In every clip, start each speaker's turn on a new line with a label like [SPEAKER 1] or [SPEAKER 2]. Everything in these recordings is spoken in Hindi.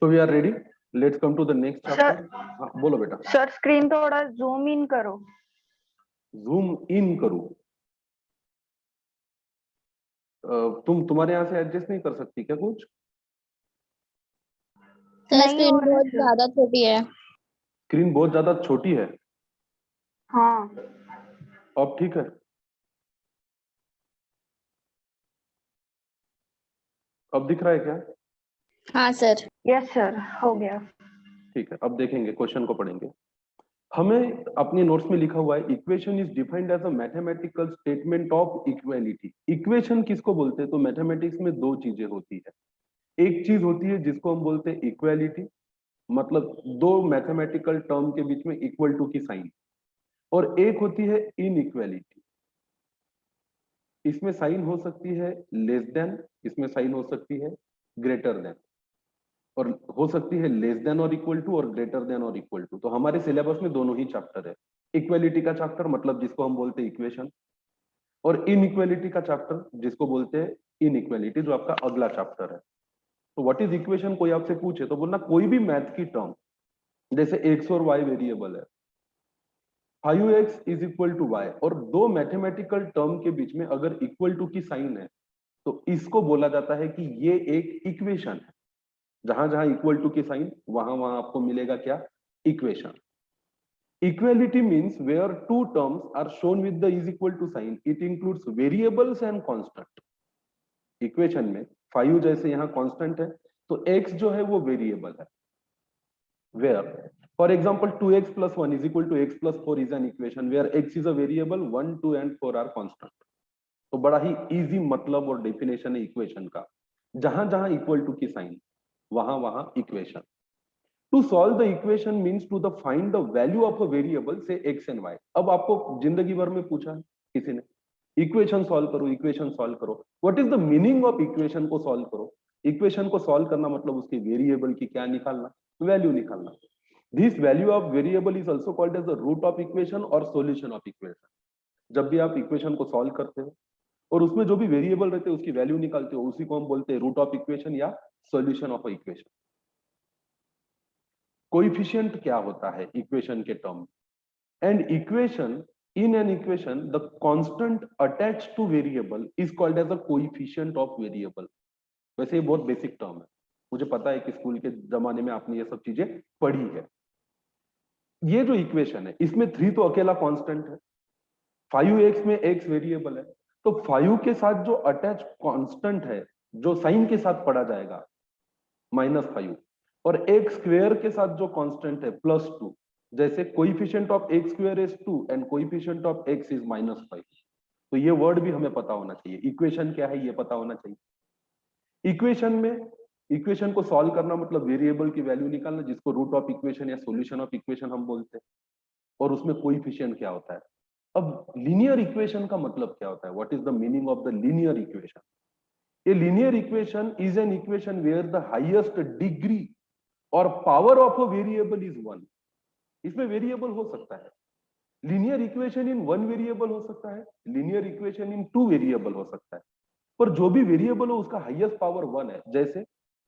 [SPEAKER 1] So we are ready. Let's come to the next chapter. हाँ बोलो बेटा.
[SPEAKER 2] सर स्क्रीन थोड़ा जूम इन करो.
[SPEAKER 1] Zoom in करो. तुम्हारे यहाँ से एडजस्ट नहीं कर सकती क्या कुछ?
[SPEAKER 3] स्क्रीन बहुत ज्यादा छोटी है.
[SPEAKER 1] स्क्रीन बहुत ज्यादा छोटी है.
[SPEAKER 2] हाँ.
[SPEAKER 1] अब ठीक है. अब दिख रहा है क्या?
[SPEAKER 3] हाँ सर.
[SPEAKER 2] यस सर, हो गया.
[SPEAKER 1] ठीक है, अब देखेंगे, क्वेश्चन को पढ़ेंगे. हमें अपने नोट्स में लिखा हुआ है equation is defined as a mathematical statement of equality. Equation किसको बोलते हैं? तो मैथमेटिक्स में दो चीजें होती है. एक चीज होती है जिसको हम बोलते हैं इक्वालिटी, मतलब दो मैथमेटिकल टर्म के बीच में इक्वल टू की साइन, और एक होती है इनइक्वालिटी. इसमें साइन हो सकती है लेस देन, इसमें साइन हो सकती है ग्रेटर देन, और हो सकती है लेस देन और इक्वल टू और ग्रेटर देन और इक्वल टू. तो हमारे सिलेबस में दोनों ही चैप्टर है. इक्वालिटी का चैप्टर मतलब जिसको हम बोलते हैं इक्वेशन, और इनइक्वालिटी का चैप्टर जिसको बोलते हैं इनइक्वालिटी, जो आपका अगला चैप्टर है. तो व्हाट इज इक्वेशन कोई आपसे पूछे तो बोलना कोई भी मैथ की टर्म, जैसे एक्स और वाई वेरिएबल है, 5x is equal to Y, और दो मैथमेटिकल टर्म के बीच में अगर इक्वल टू की साइन है तो इसको बोला जाता है कि ये एक इक्वेशन है. जहां जहां इक्वल टू की साइन वहां वहां आपको मिलेगा क्या? Equation. Equality means where two terms are shown with the is equal to sign. It includes variables and constant. Equation में 5 जैसे यहाँ कांस्टेंट है तो x जो है वो वेरिएबल है. Where for example 2x plus 1 is equal to x plus 4 is an equation where x is a variable, 1, 2 and 4 are constant. तो बड़ा ही इजी मतलब और डेफिनेशन है इक्वेशन का. जहां जहां इक्वल टू की साइन वहां वहां equation. To solve the equation means to the find the value of a variable say x and y. अब आपको जिंदगी भर में पूछा किसी ने इक्वेशन सॉल्व करो, इक्वेशन सॉल्व करो. What is the meaning of equation को सॉल्व करो? इक्वेशन को सॉल्व करना मतलब उसके वेरिएबल की क्या निकालना? वैल्यू निकालना. This value of variable is also called as the root of equation और सॉल्यूशन ऑफ इक्वेशन. जब भी आप इक्वेशन को सॉल्व करते हो और उसमें जो भी वेरिएबल रहते हैं उसकी वैल्यू निकालते हो, उसी को हम बोलते हैं रूट ऑफ इक्वेशन या सॉल्यूशन ऑफ इक्वेशन. कोएफिशिएंट क्या होता है इक्वेशन के term? And equation, in an equation the constant attached to variable is called as a coefficient of variable. वैसे ये बहुत बेसिक टर्म है, मुझे पता है कि स्कूल के जमाने में आपने ये सब चीजें पढ़ी है. ये जो इक्वेशन है इसमें 3 तो अकेला कांस्टेंट है, 5x में x वेरिएबल है, तो 5 के साथ जो अटैच कांस्टेंट है जो साइन के साथ पढ़ा जाएगा -5, और x स्क्वायर के साथ जो कांस्टेंट है +2. जैसे coefficient of x square is 2 and coefficient of x is -5. तो ये वर्ड भी हमें पता होना चाहिए. इक्वेशन क्या है ये पता होना चाहिए. इक्वेशन में इक्वेशन को सॉल्व करना मतलब वेरिएबल की वैल्यू निकालना, जिसको रूट ऑफ इक्वेशन या सॉल्यूशन ऑफ इक्वेशन हम बोलते हैं, और उसमें कोएफिशिएंट क्या होता है. अब लीनियर इक्वेशन का मतलब क्या होता है? What is the meaning of the linear equation? A linear equation is an equation where the highest degree और power of a variable is 1. इसमें वेरिएबल हो सकता है. लीनियर इक्वेशन इन 1 वेरिएबल हो सकता है, लीनियर इक्वेशन इन 2 वेरिएबल हो सकता है, पर जो भी वेरिएबल हो उसका हाईएस्ट पावर 1 है. जैसे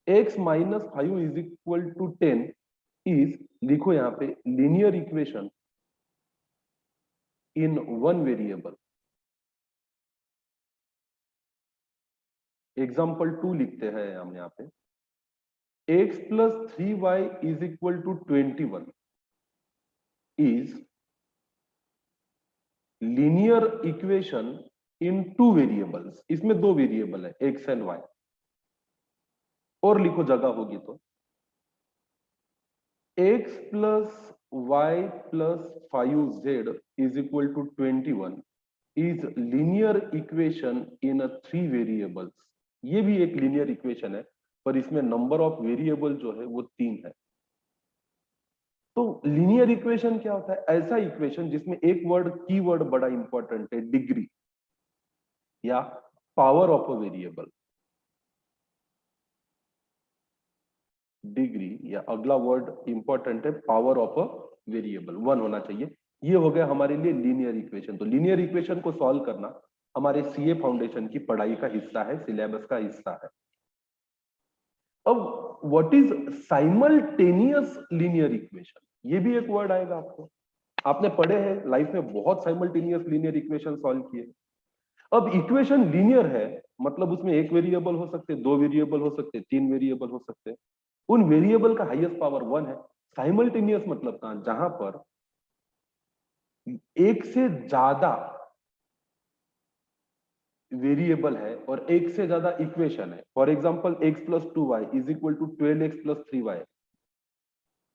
[SPEAKER 1] x - 5 is equal to 10 is, लिखो यहां पे, linear equation in 1 variable. Example 2 लिखते हैं हम यहाँ पे, x + 3y is equal to 21 is linear equation in 2 variables. इसमें 2 वेरिएबल है x एंड y, और लिखो जगह होगी तो x + y + 5z is equal to 21 is linear equation in a 3 variables. ये भी एक linear equation है, पर इसमें नंबर ऑफ वेरिएबल जो है वो 3 है. तो लीनियर इक्वेशन क्या होता है? ऐसा इक्वेशन जिसमें एक वर्ड, कीवर्ड बड़ा इंपॉर्टेंट है, डिग्री या power of a variable. Degree या अगला वर्ड इंपॉर्टेंट है, पावर ऑफ अ वेरिएबल 1 होना चाहिए. ये हो गया हमारे लिए लीनियर इक्वेशन. तो लीनियर इक्वेशन को सॉल्व करना हमारे सीए फाउंडेशन की पढ़ाई का हिस्सा है, सिलेबस का हिस्सा है. अब what is simultaneous linear equation, ये भी एक वर्ड आएगा आपको। आपने पढ़े हैं लाइफ में बहुत साइमल्टेनियस लीनियर इक्वेशन सॉल्व किए। अब इक्वेशन लीनियर है मतलब उसमें एक वेरिएबल हो सकते, दो वेरिएबल हो सकते, तीन वेरिएबल हो सकते, उन वेरिएबल का हाईएस्ट पावर 1 है। साइमल्टेनियस मतलब कहां, जहां पर एक से ज्यादा वेरिएबल है और एक से ज्यादा इक्वेशन है। For example x plus 2y is equal to 12x plus 3y,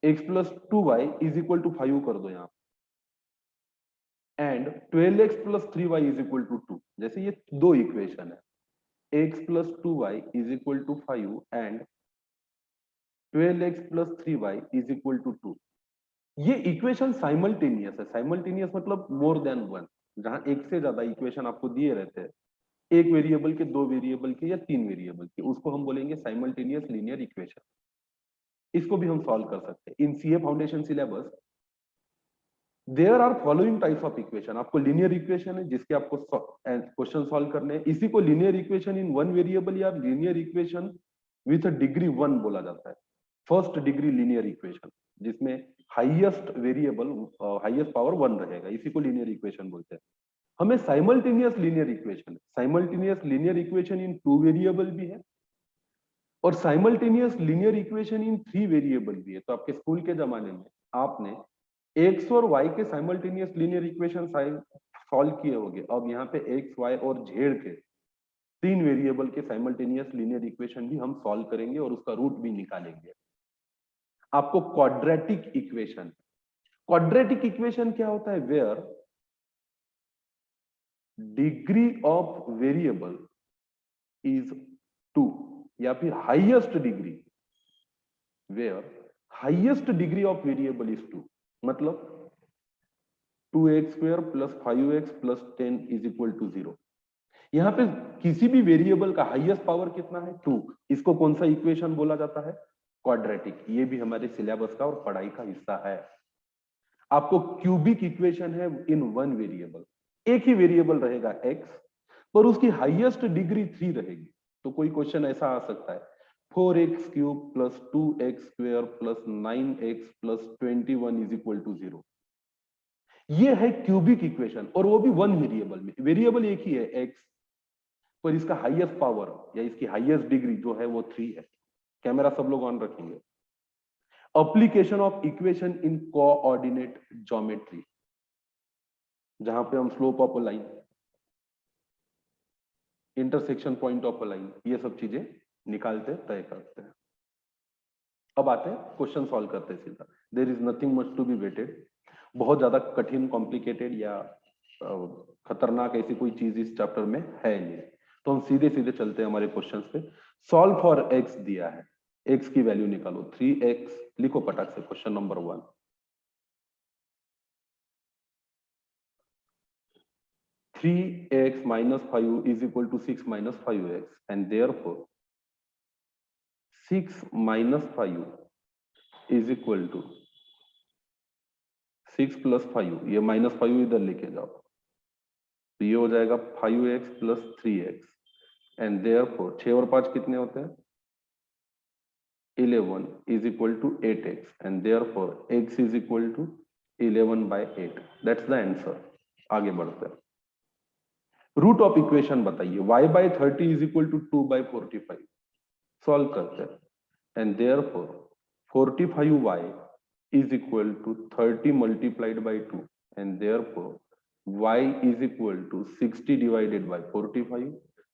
[SPEAKER 1] x plus 2y is equal to 5 कर दो यहां, and 12x plus 3y is equal to 2। जैसे ये दो इक्वेशन है, x plus 2y is equal to 5 and 12x plus 3y is equal to 2। ये इक्वेशन साइमल्टेनियस है। साइमल्टेनियस मतलब मोर देन वन, जहां एक से ज्यादा इक्वेशन आपको दिए रहते हैं, एक वेरिएबल के, दो वेरिएबल के या तीन वेरिएबल के, उसको हम बोलेंगे साइमल्टेनियस लीनियर इक्वेशन। इसको भी हम सॉल्व कर सकते हैं। In CA foundation syllabus there are following types of equation. आपको लीनियर इक्वेशन है जिसके आपको क्वेश्चन सॉल्व करने हैं, इसी को linear equation in one variable या लीनियर इक्वेशन विथ डिग्री 1 बोला जाता है। फर्स्ट डिग्री लीनियर इक्वेशन जिसमें हाईएस्ट वेरिएबल हाईएस्ट पावर 1 रहेगा, इसी को लीनियर इक्वेशन बोलते हैं। हमें simultaneous linear equation, simultaneous linear equation in 2 variable भी है और साइमल्टेनियस लीनियर इक्वेशन इन 3 वेरिएबल भी है। तो आपके स्कूल के जमाने में आपने x और y के साइमल्टेनियस लीनियर इक्वेशन सॉल्व किए होंगे। अब यहाँ पे x, y और z के 3 वेरिएबल के साइमल्टेनियस लीनियर इक्वेशन भी हम सॉल्व करेंगे और उसका रूट भी निकालेंगे। आपको क्वाड्रेटिक इक्वेशन, क्वाड्रेटिक इक्वेशन क्या होता है, where degree of variable is 2 या फिर highest degree, where highest degree of variable is 2, मतलब 2x square plus 5x plus 10 is equal to 0। यहां पे किसी भी वेरिएबल का हाईएस्ट पावर कितना है, 2। इसको कौन सा इक्वेशन बोला जाता है, क्वाड्रेटिक। ये भी हमारे सिलेबस का और पढ़ाई का हिस्सा है। आपको क्यूबिक इक्वेशन है इन वन वेरिएबल, एक ही वेरिएबल रहेगा x, पर उसकी हाईएस्ट डिग्री 3 रहेगी। तो कोई क्वेश्चन ऐसा आ सकता है 4x cube plus 2x square plus 9x plus 21 is equal to 0। ये है क्यूबिक इक्वेशन और वो भी वन वेरिएबल में। वेरिएबल एक ही है x, पर इसका हाईएस्ट पावर या इसकी हाईएस्ट डिग्री जो है वो 3 है। कैमरा सब लोग ऑन रखेंगे। Application of equation in coordinate geometry, जहां पे हम slope of a line, intersection point of a line, ये सब चीजें निकालते तय करते हैं। अब आते हैं क्वेश्चन सॉल्व करते हैं सीधा। There is nothing much to be waited. बहुत ज्यादा कठिन, कॉम्प्लिकेटेड या खतरनाक ऐसी कोई चीज इस चैप्टर में है नहीं। तो हम सीधे सीधे चलते हैं हमारे क्वेश्चंस पे। सॉल्व फॉर x दिया है, x की वैल्यू निकालो 3x। लिखो पटाख से question number 1। 3x minus 5 is equal to 6 minus 5x, and therefore 6 minus 5 is equal to 6 plus 5। ये माइनस 5 इधर लेके जाओ तो ये हो जाएगा 5x plus 3x, and therefore 6 और 5 कितने होते हैं, 11 is equal to 8x, and therefore x is equal to 11 by 8। that's the answer। आगे बढ़ते हैं। रूट ऑफ इक्वेशन बताइए, y by 30 is equal to 2 by 45। Solve करते हैं, and therefore 45y is equal to 30 multiplied by 2, and therefore y is equal to 60 divided by 45,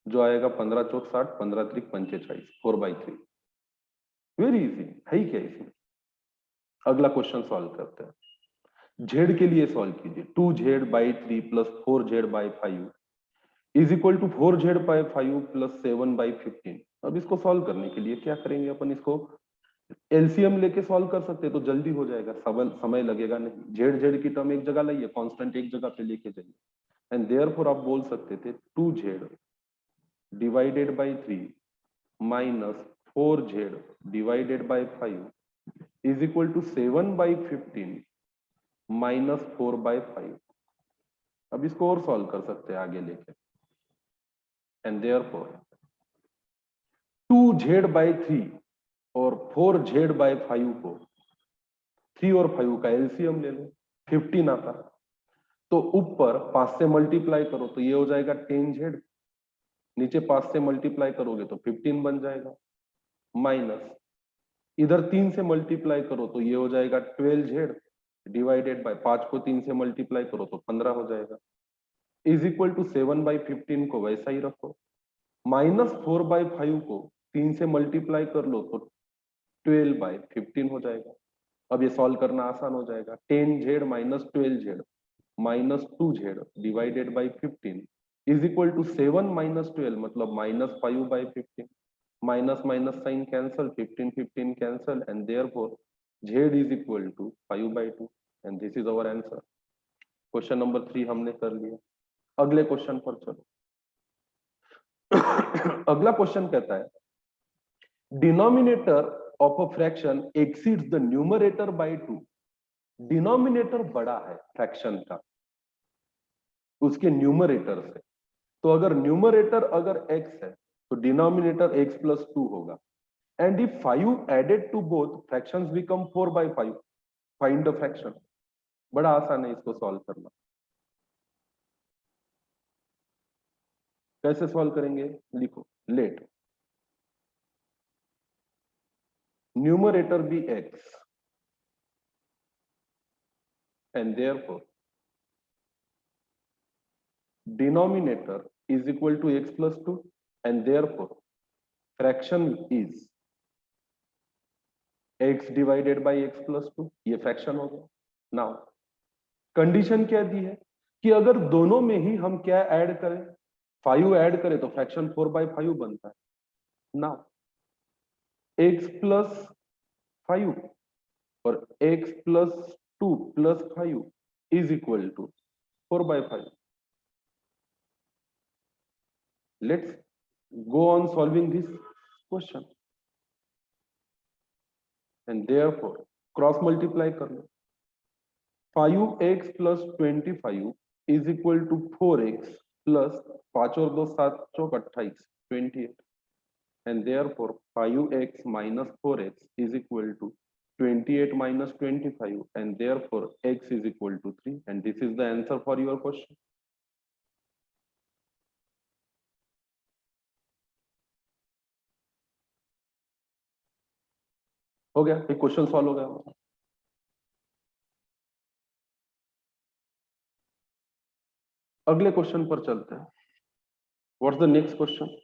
[SPEAKER 1] जो आएगा 15 चौक 60, 15 त्रिक 45, 4/3। वेरी इजी है ही क्या इसमें। अगला क्वेश्चन सॉल्व करते हैं। z के लिए सॉल्व कीजिए, 2z by 3 plus 4z by 5 is equal to 4z by 5 plus 7 by 15। अब इसको सॉल्व करने के लिए क्या करेंगे अपन, इसको एलसीएम लेके सॉल्व कर सकते हैं तो जल्दी हो जाएगा, समय लगेगा नहीं। z की टर्म एक जगह लाइए, कांस्टेंट एक जगह पे लेके जाइए, एंड देयरफॉर आप बोल सकते थे 2z divided by 3 minus 4z divided by 5 is equal to 7 by 15 minus 4 by 5। अब इसको और सॉल्व कर सकते हैं आगे लेके, and therefore 2z by 3 और 4z/5 को 3 और 5 का एलसीएम ले लो, 15 आता। तो ऊपर 5 से मल्टीप्लाई करो तो ये हो जाएगा 10z, नीचे 5 से मल्टीप्लाई करोगे तो 15 बन जाएगा, माइनस इधर 3 से मल्टीप्लाई करो तो ये हो जाएगा 12z डिवाइडेड बाय 5 को 3 से मल्टीप्लाई करो तो 15 हो जाएगा, इज इक्वल टू 7/15 को वैसा ही रखो, माइनस 4/5 को 3 से मल्टीप्लाई कर लो तो 12/15 हो जाएगा। अब ये सॉल्व करना आसान हो जाएगा, 10z minus 12z minus 2z divided by 15 is equal to 7 minus 12 मतलब minus 5/15, minus minus sign cancel, 15 cancel and therefore z is equal to 5/2 and this is our answer. Question number 3 हमने कर लिया। अगले क्वेश्चन पर चलो। अगला क्वेश्चन कहता है denominator of a fraction exceeds the numerator bye 2। Denominator बड़ा है फ्रैक्शन का उसके न्यूमरेटर से, तो अगर न्यूमरेटर अगर x है तो डिनोमिनेटर x प्लस 2 होगा, and if 5 added to both fractions become 4/5, find the fraction. बड़ा आसान है इसको सॉल्व करना। कैसे सॉल्व करेंगे, लिखो, let numerator be x and therefore denominator is equal to x plus 2 and therefore fraction is x divided by x plus 2। ये फ्रैक्शन हो गया। नाउ कंडीशन क्या दी है कि अगर दोनों में ही हम क्या ऐड करें, 5 ऐड करें तो फ्रैक्शन 4/5 बनता है। नाउ x प्लस 5 और x plus 2 plus 5 is equal to 4/5। Let's go on solving this question and therefore cross multiply कर लो। 5x plus 25 is equal to 4x plus 5 और 2 7 चौक 28 28 and therefore 5x minus 4x is equal to 28 minus 25 and therefore x is equal to 3 and this is the answer for your question। हो गया, एक क्वेश्चन सॉल्व हो गया। अगले क्वेश्चन पर चलते हैं। What's the next question.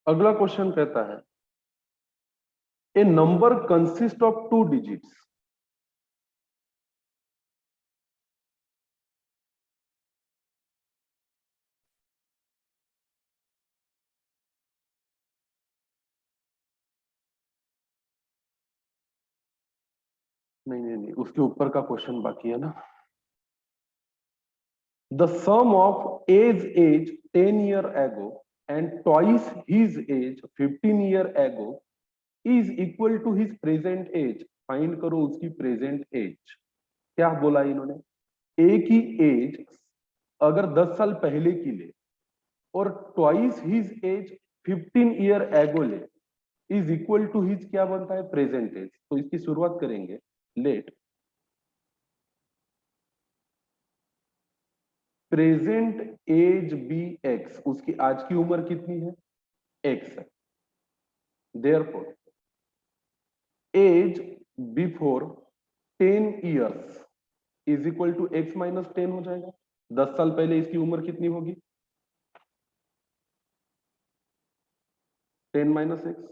[SPEAKER 1] अगला क्वेश्चन कहता है a number consist of 2 digits. नहीं, उसके ऊपर का क्वेश्चन बाकी है ना। The sum of age 10 year ago and twice his age 15 year ago is equal to his present age. Find करो उसकी प्रेजेंट एज। क्या बोला इन्होंने, एक ही एज अगर 10 साल पहले की ले और ट्वाइस हिज एज 15 ईयर एगो ले इज इक्वल टू हिज क्या बनता है, प्रेजेंट एज। तो इसकी शुरुआत करेंगे, let present age be x. उसकी आज की उम्र कितनी है, एक्स है। Therefore age before 10 years is equal to x minus 10 हो जाएगा। 10 साल पहले इसकी उम्र कितनी होगी, 10 माइनस एक्स।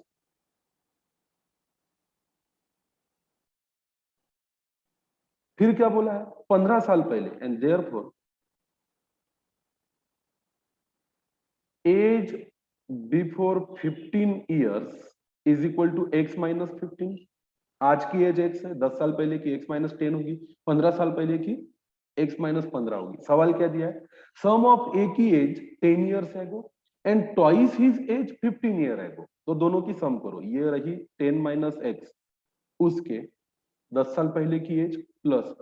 [SPEAKER 1] फिर क्या बोला है, 15 साल पहले, and therefore age before 15 years is equal to x minus 15। आज की एज एक्स है, 10 साल पहले की एक्स माइनस 10 होगी, 15 साल पहले की एक्स माइनस 15 होगी। सवाल क्या दिया है, सम ऑफ ए की age 10 years ago and twice his age 15 year ago. तो दोनों की सम करो, ये रही 10 माइनस एक्स, उसके 10 साल पहले की age plus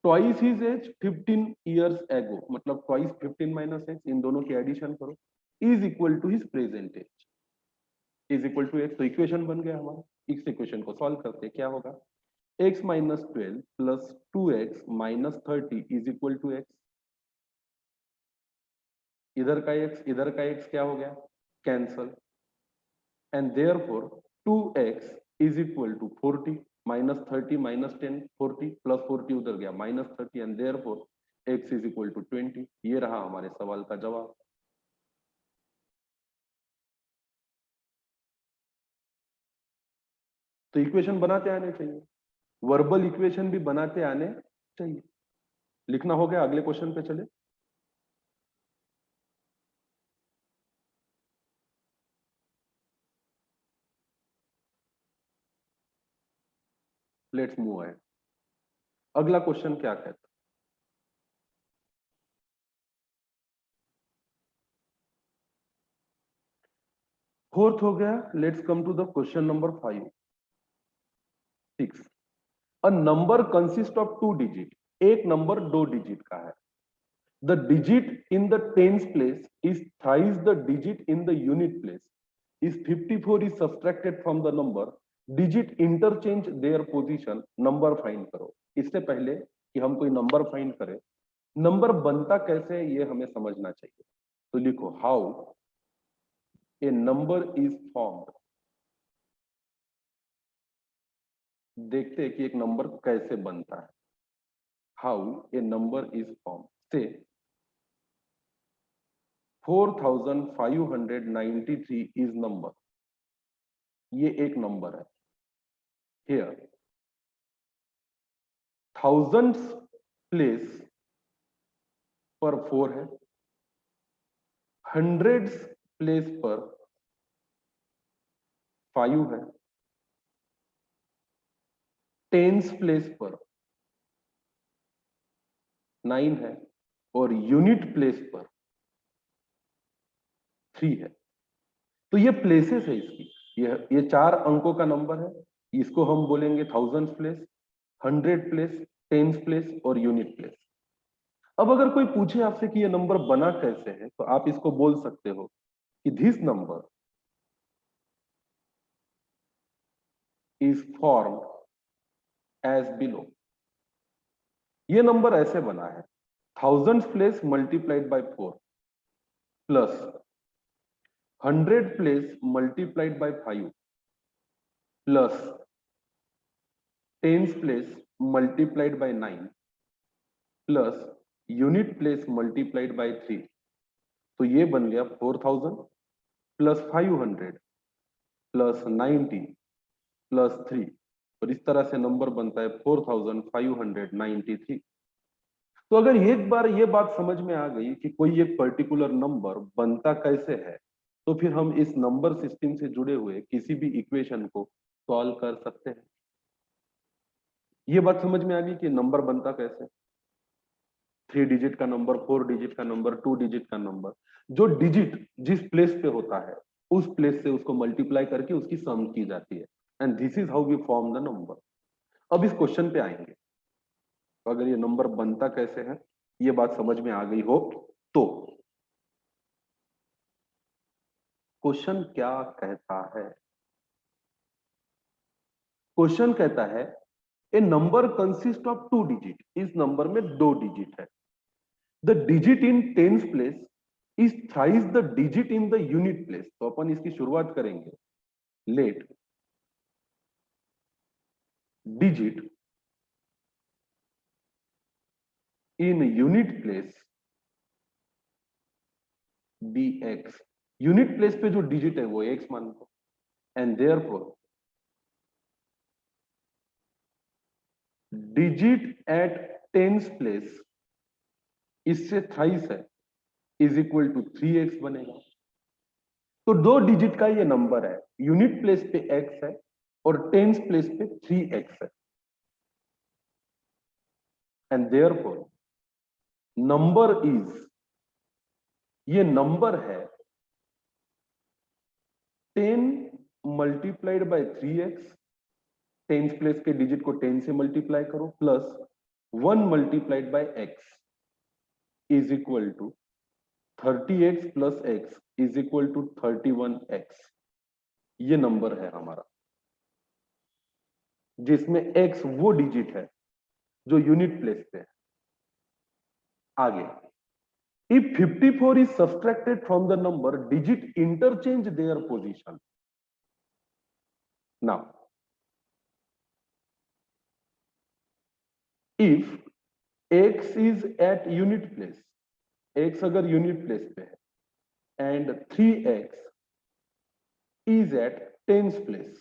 [SPEAKER 1] twice his age 15 years ago, मतलब ट्वाइस 15 माइनस एक्स, इन दोनों की एडिशन करो, is equal to his present age, is equal to x. तो इक्वेशन बन गया हमारा। इस इक्वेशन को सॉल्व करते हैं, क्या होगा, x minus 12 plus 2x minus 30 is equal to x. इधर का x इधर का x क्या हो गया, cancel, and therefore 2x is equal to 40, minus 30 minus 10 40 plus 40 उधर गया minus 30, and therefore x is equal to 20। ये रहा हमारे सवाल का जवाब। तो इक्वेशन बनाते आने चाहिए, वर्बल इक्वेशन भी बनाते आने चाहिए। लिखना हो गया, अगले क्वेश्चन पे चले। Let's move ahead. अगला क्वेश्चन क्या कहता है, फोर्थ हो गया। Let's come to the question number 6। A number consist of 2 digit, एक नंबर 2 डिजिट का है। The digit in the tens place is thrice the digit in the unit place. Is 54 is subtracted from the number, digit interchange their position, number find करो। इससे पहले कि हम कोई नंबर फाइंड करें, नंबर बनता कैसे है ये हमें समझना चाहिए। तो लिखो, how a number is formed. देखते हैं कि एक नंबर कैसे बनता है। How a number is form, से 4593 इज नंबर, ये एक नंबर है। हियर थाउजेंड्स प्लेस पर 4 है, हंड्रेड्स प्लेस पर 5 है, टेंस प्लेस पर 9 है, और यूनिट प्लेस पर 3 है। तो ये प्लेसेस है इसकी, ये 4 अंकों का नंबर है। इसको हम बोलेंगे thousands place, 100 place, tens place और यूनिट प्लेस। अब अगर कोई पूछे आपसे कि ये नंबर बना कैसे है, तो आप इसको बोल सकते हो कि this number is formed as below. ये नंबर ऐसे बना है, thousands place multiplied by 4 plus 100 place multiplied by 5 plus tens place multiplied by 9 plus unit place multiplied by 3। तो ये बन गया 4000 प्लस 500 प्लस 90 प्लस 3, और इस तरह से नंबर बनता है 4593। तो अगर एक बार ये बात समझ में आ गई कि कोई एक पर्टिकुलर नंबर बनता कैसे है, तो फिर हम इस नंबर सिस्टम से जुड़े हुए किसी भी इक्वेशन को सॉल्व कर सकते हैं। ये बात समझ में आ गई कि नंबर बनता कैसे, 3 डिजिट का नंबर, 4 डिजिट का नंबर, 2 डिजिट का नंबर, जो डिजिट जिस प्लेस पे होता है उस प्लेस से उसको मल्टीप्लाई करके उसकी सम की जाती है, and this is how we form the number. अब इस क्वेश्चन पे आएंगे, तो अगर ये नंबर बनता कैसे है ये बात समझ में आ गई हो, तो क्वेश्चन क्या कहता है। क्वेश्चन कहता है a number consist of 2 digit, इस नंबर में 2 डिजिट है। The digit in tens place is thrice the digit in the unit place. तो अपन इसकी शुरुआत करेंगे, let digit in unit place be x. Unit place पे जो डिजिट है वो एक्स मान लो, and therefore digit at tens place, इससे थ्राइस है, इज इक्वल टू 3x बनेगा। तो 2 डिजिट का ये नंबर है, यूनिट प्लेस पे x है और टेंस प्लेस पे 3x है, एंड देयरफॉर नंबर इज, ये नंबर है 10 multiplied by 3x, tens place के डिजिट को 10 से मल्टीप्लाई करो, plus 1 multiplied by x is equal to 30x plus x is equal to 31x। ये नंबर है हमारा, जिसमें x वो डिजिट है जो यूनिट प्लेस पे है। आगे, if 54 is subtracted from the number, digit interchange their position. Now, if x is at unit place, x अगर यूनिट प्लेस पे है and 3x is at tens place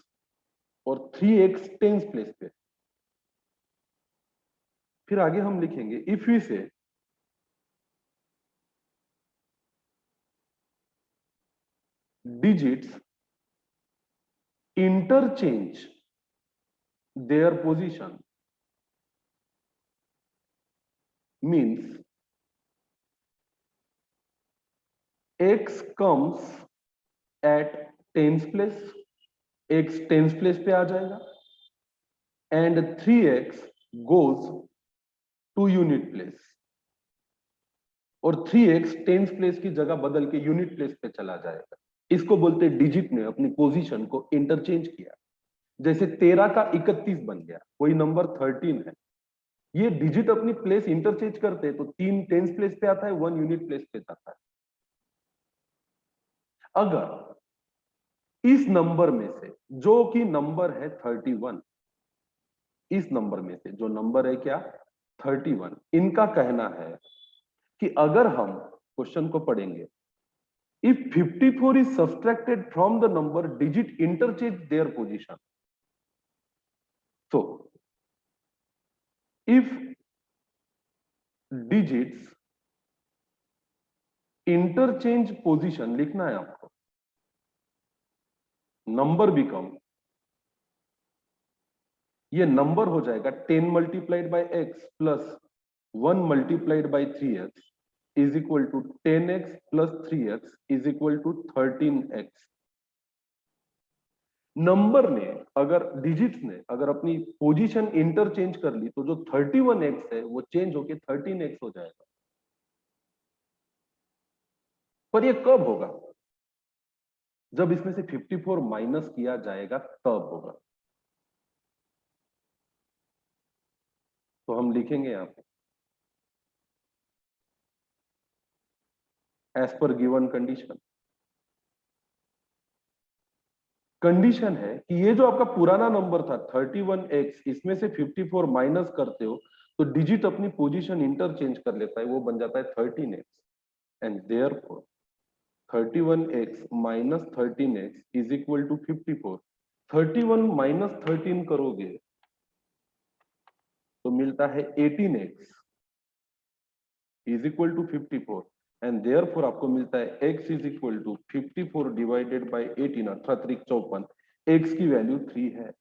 [SPEAKER 1] और 3x tens place पे, फिर आगे हम लिखेंगे if we say digits interchange their position, means x comes at tens place, x tens place पे आ जाएगा and 3x goes to unit place और 3x टेंस प्लेस की जगह बदल के यूनिट प्लेस पे चला जाएगा। इसको बोलते हैं डिजिट ने अपनी पोजीशन को इंटरचेंज किया। जैसे 13 का 31 बन गया, कोई नंबर 13 है, ये डिजिट अपनी प्लेस इंटरचेंज करते हैं तो 3 टेंस प्लेस पे आता है, 1 यूनिट प्लेस पे जाता है। अगर इस नंबर में से जो कि नंबर है 31, इस नंबर में से जो नंबर है क्या 31, इनका कहना है कि अगर हम क्वेश्चन को पढ़ेंगे, if 54 is subtracted from the number, digit interchange their position. So if digits interchange position, लिखना है आपको, नंबर बिकम, ये नंबर हो जाएगा 10 multiplied by x plus 1 multiplied by 3x is equal to 10x plus 3x is equal to 13x। Number ने अगर डिजिट्स ने अगर अपनी पोजीशन इंटरचेंज कर ली तो जो 31x है वो चेंज होके 13x हो जाएगा। पर ये कब होगा? जब इसमें से 54 माइनस किया जाएगा तब होगा। तो हम लिखेंगे यहां पे as per given condition. Condition है कि ये जो आपका पुराना नंबर था 31x, इसमें से 54 माइनस करते हो तो डिजिट अपनी पोजीशन इंटरचेंज कर लेता है, वो बन जाता है 13x and therefore 31x minus 13x is equal to 54। 31 minus 13 करोगे तो मिलता है 18x is equal to 54 and therefore आपको मिलता है x is equal to 54 divided by 18, 54, x की वैल्यू 3 है।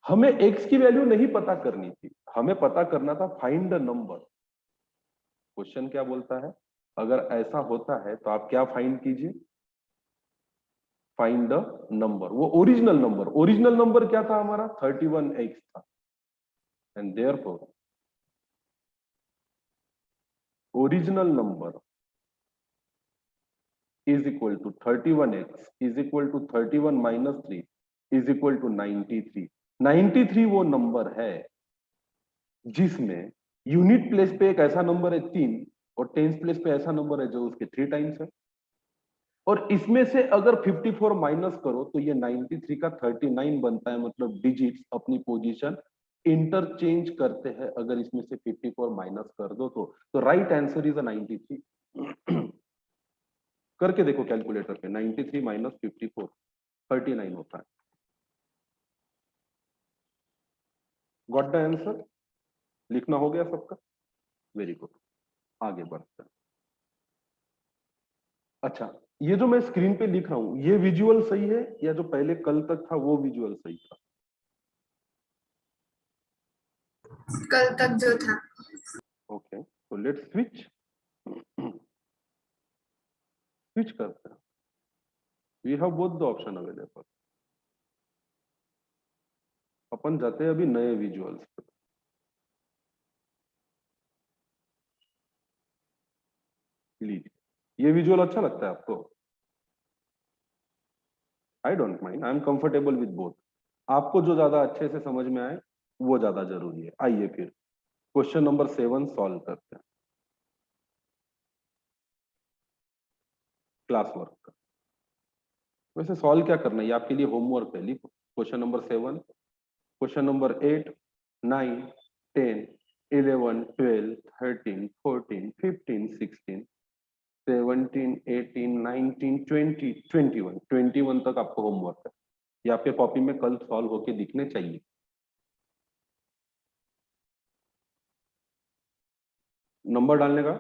[SPEAKER 1] हमें x की वैल्यू नहीं पता करनी थी, हमें पता करना था फाइंड द नंबर। क्वेश्चन क्या बोलता है? अगर ऐसा होता है तो आप क्या फाइंड कीजिए? फाइंड द नंबर, वो ओरिजिनल नंबर। ओरिजिनल नंबर क्या था हमारा? 31x था and therefore original number is equal to 31x is equal to 31 minus 3 is equal to 93। 93 वो नंबर है जिसमें यूनिट प्लेस पे एक ऐसा नंबर है 3 और टेंस प्लेस पे ऐसा नंबर है जो उसके 3 टाइम्स है। और इसमें से अगर 54 माइनस करो तो ये 93 का 39 बनता है। मतलब डिजिट्स अपनी पोजीशन इंटरचेंज करते हैं अगर इसमें से 54 माइनस कर दो तो राइट आंसर इज 93। करके देखो कैलकुलेटर पे, 93 माइनस 54 39 होता है। Got the answer? लिखना हो गया सबका? वेरी गुड, आगे बढ़ते हैं। अच्छा, ये जो मैं स्क्रीन पे लिख रहा हूं ये विजुअल सही है या जो पहले कल तक था वो विजुअल सही था?
[SPEAKER 4] कल तक जो था।
[SPEAKER 1] ओके, तो लेट्स स्विच करते हैं। We have both the option available. अपन जाते हैं अभी नए विजुअल्स पे। लीजिए, ये विजुअल अच्छा लगता है आपको? I don't mind, I am comfortable with both. आपको जो ज्यादा अच्छे से समझ में आए वो ज्यादा जरूरी है। आइए फिर क्वेश्चन नंबर 7 सॉल्व करते हैं, क्लास वर्क का। वैसे सॉल्व क्या करना है, ये आपके लिए होमवर्क है। लिखो क्वेश्चन नंबर 7, क्वेश्चन नंबर 8, 9, 10, 11, 12, 13, 14, 15, 16, 17, 18, 19, 20, 21, 21 तक आपको होमवर्क है। ये आपके कॉपी में कल सॉल्व होके दिखने चाहिए। नंबर डालने का,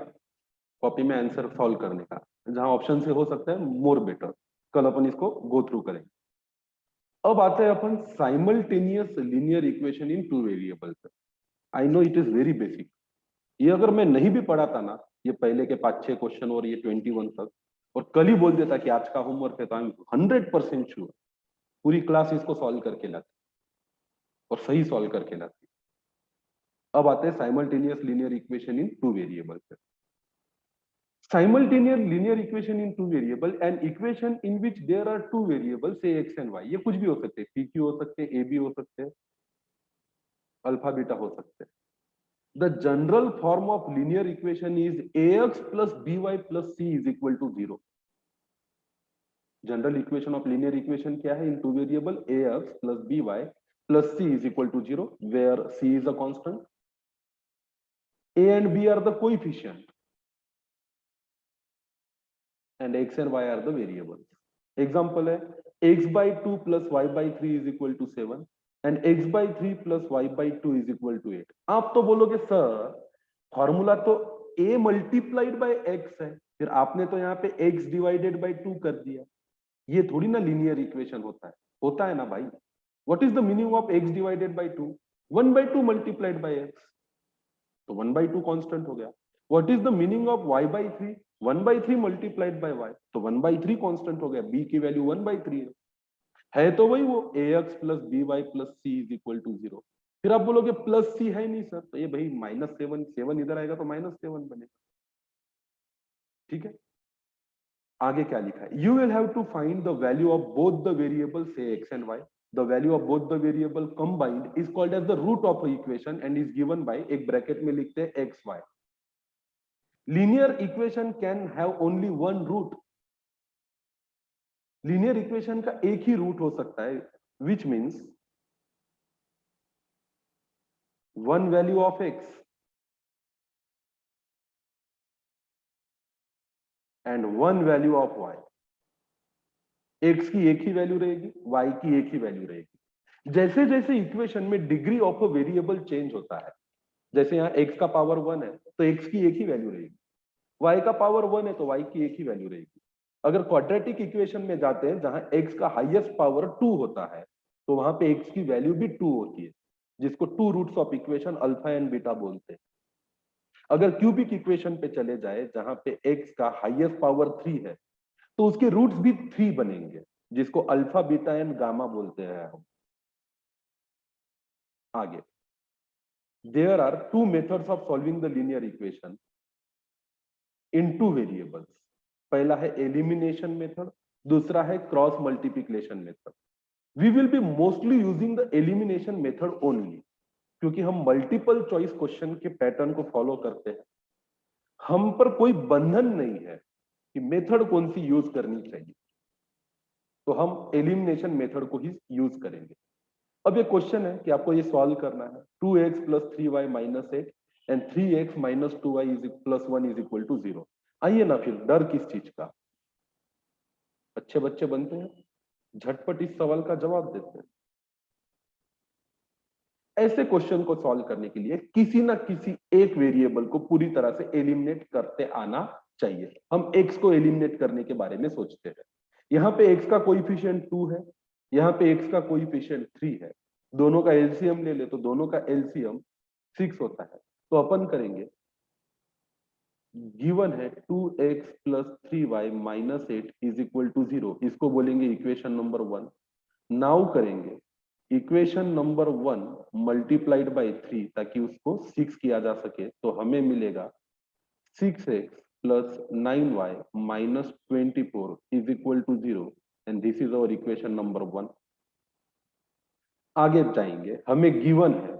[SPEAKER 1] कॉपी में आंसर सॉल्व करने का, जहां ऑप्शन से हो सकता है मोर बेटर। कल अपन इसको गो थ्रू करेंगे। अब आते हैं अपन simultaneous linear equation in two variables. I know it is very basic. ये अगर मैं नहीं भी पढ़ाता ना, ये पहले के 5-6 क्वेश्चन और ये 21 तक, और कल ही बोल देता कि आज का होमवर्क है, तो आई एम 100% श्योर पूरी क्लास इसको सॉल्व करके लाती और सही सॉल्व करके लाती। अब आते हैं simultaneous linear equation in two variables. Simultaneous linear equation in two variable, an equation in which there are two variables, say x and y. ये कुछ भी हो सकते हैं, p q हो सकते हैं, a b हो सकते हैं, अल्फा बीटा हो सकते हैं। The general form of linear equation is ax plus by plus c is equal to 0. General equation of linear equation क्या है? In two variable, ax plus by plus c is equal to 0, where c is a constant, a and b are the coefficient, and x and y are the variables. Example है x by 2 plus y by 3 is equal to 7 and x by 3 plus y by 2 is equal to 8. आप तो बोलोगे सर फॉर्मूला तो a मल्टीप्लाइड बाय x है, फिर आपने तो यहाँ पे x डिवाइडेड बाय 2 कर दिया। ये थोड़ी ना लीनियर इक्वेशन होता है ना भाई। What is the meaning of x divided by 2? 1 by 2 multiplied by x, तो 1 by 2 कांस्टेंट हो गया। What is the meaning of y by 3? 1 by 3 multiplied by y, तो 1 by 3 कांस्टेंट हो गया। b की वैल्यू 1 by 3 है तो वही वो ax plus by plus c is equal to 0। फिर आप बोलोगे प्लस c है नहीं सर, तो ये भाई -7 इधर आएगा तो -7 बनेगा। ठीक है, आगे क्या लिखा है? You will have to find the value of both the variable say x and y। The value of both the variable combined is called as the root of equation and is given by, एक ब्रैकेट में लिखते हैं x y। Linear equation can have only one root. लीनियर इक्वेशन का एक ही रूट हो सकता है, which means one value of x and one value of y। x की एक ही वैल्यू रहेगी, y की एक ही वैल्यू रहेगी। जैसे जैसे इक्वेशन में degree of a variable change होता है, जैसे यहाँ x का पावर 1 है तो x की एक ही वैल्यू रहेगी, y का पावर 1 है तो y की एक ही वैल्यू रहेगी। अगर क्वाड्रेटिक इक्वेशन में जाते हैं जहां x का हाईएस्ट पावर 2 होता है, तो वहां पे x की वैल्यू भी 2 होती है, जिसको two roots of equation alpha and beta बोलते हैं। अगर क्यूबिक इक्वेशन पे चले जाए जहां पे x का हाईएस्ट पावर 3 है, तो उसके रूट्स भी 3 बनेंगे, जिसको अल्फा बीटा एंड गामा बोलते हैं हम। आगे, there are two methods of solving the linear equation in two variables. पहला है एलिमिनेशन मेथड, दूसरा है cross multiplication method. We will be mostly using the elimination method only, क्योंकि हम मल्टीपल चॉइस क्वेश्चन के पैटर्न को फॉलो करते हैं। हम पर कोई बंधन नहीं है कि मेथड कौन सी यूज करनी चाहिए, तो हम एलिमिनेशन मेथड को ही यूज करेंगे। अब ये क्वेश्चन है कि आपको ये सॉल्व करना है। 2x plus 3y minus 8 and 3x minus 2y plus 1 is equal to 0। आइए ना, फिर डर किस चीज का? अच्छे बच्चे बनते हैं, झटपट इस सवाल का जवाब देते हैं। ऐसे क्वेश्चन को सॉल्व करने के लिए किसी ना किसी एक वेरिएबल को पूरी तरह से एलिमिनेट करते आना चाहिए। हम x को एलिमिनेट करने के बारे में सोचते हैं। यहाँ पे x का कोएफिशिएंट 2 है, यहाँ पे x का कोएफिशिएंट 3 है। दोनों का एलसीएम ले ले तो दोनों का एलसीएम 6 होता है। तो अपन करेंगे, गिवन है 2x plus 3y minus 8 is equal to 0, इसको बोलेंगे इक्वेशन नंबर 1। नाउ करेंगे इक्वेशन नंबर 1 मल्टीप्लाइड बाय 3, ताकि उसको 6 किया जा सके, तो हमें मिलेगा 6x plus 9y minus 24 is equal to 0 and this is our equation number 1. आगे जाएंगे, हमें गिवन है,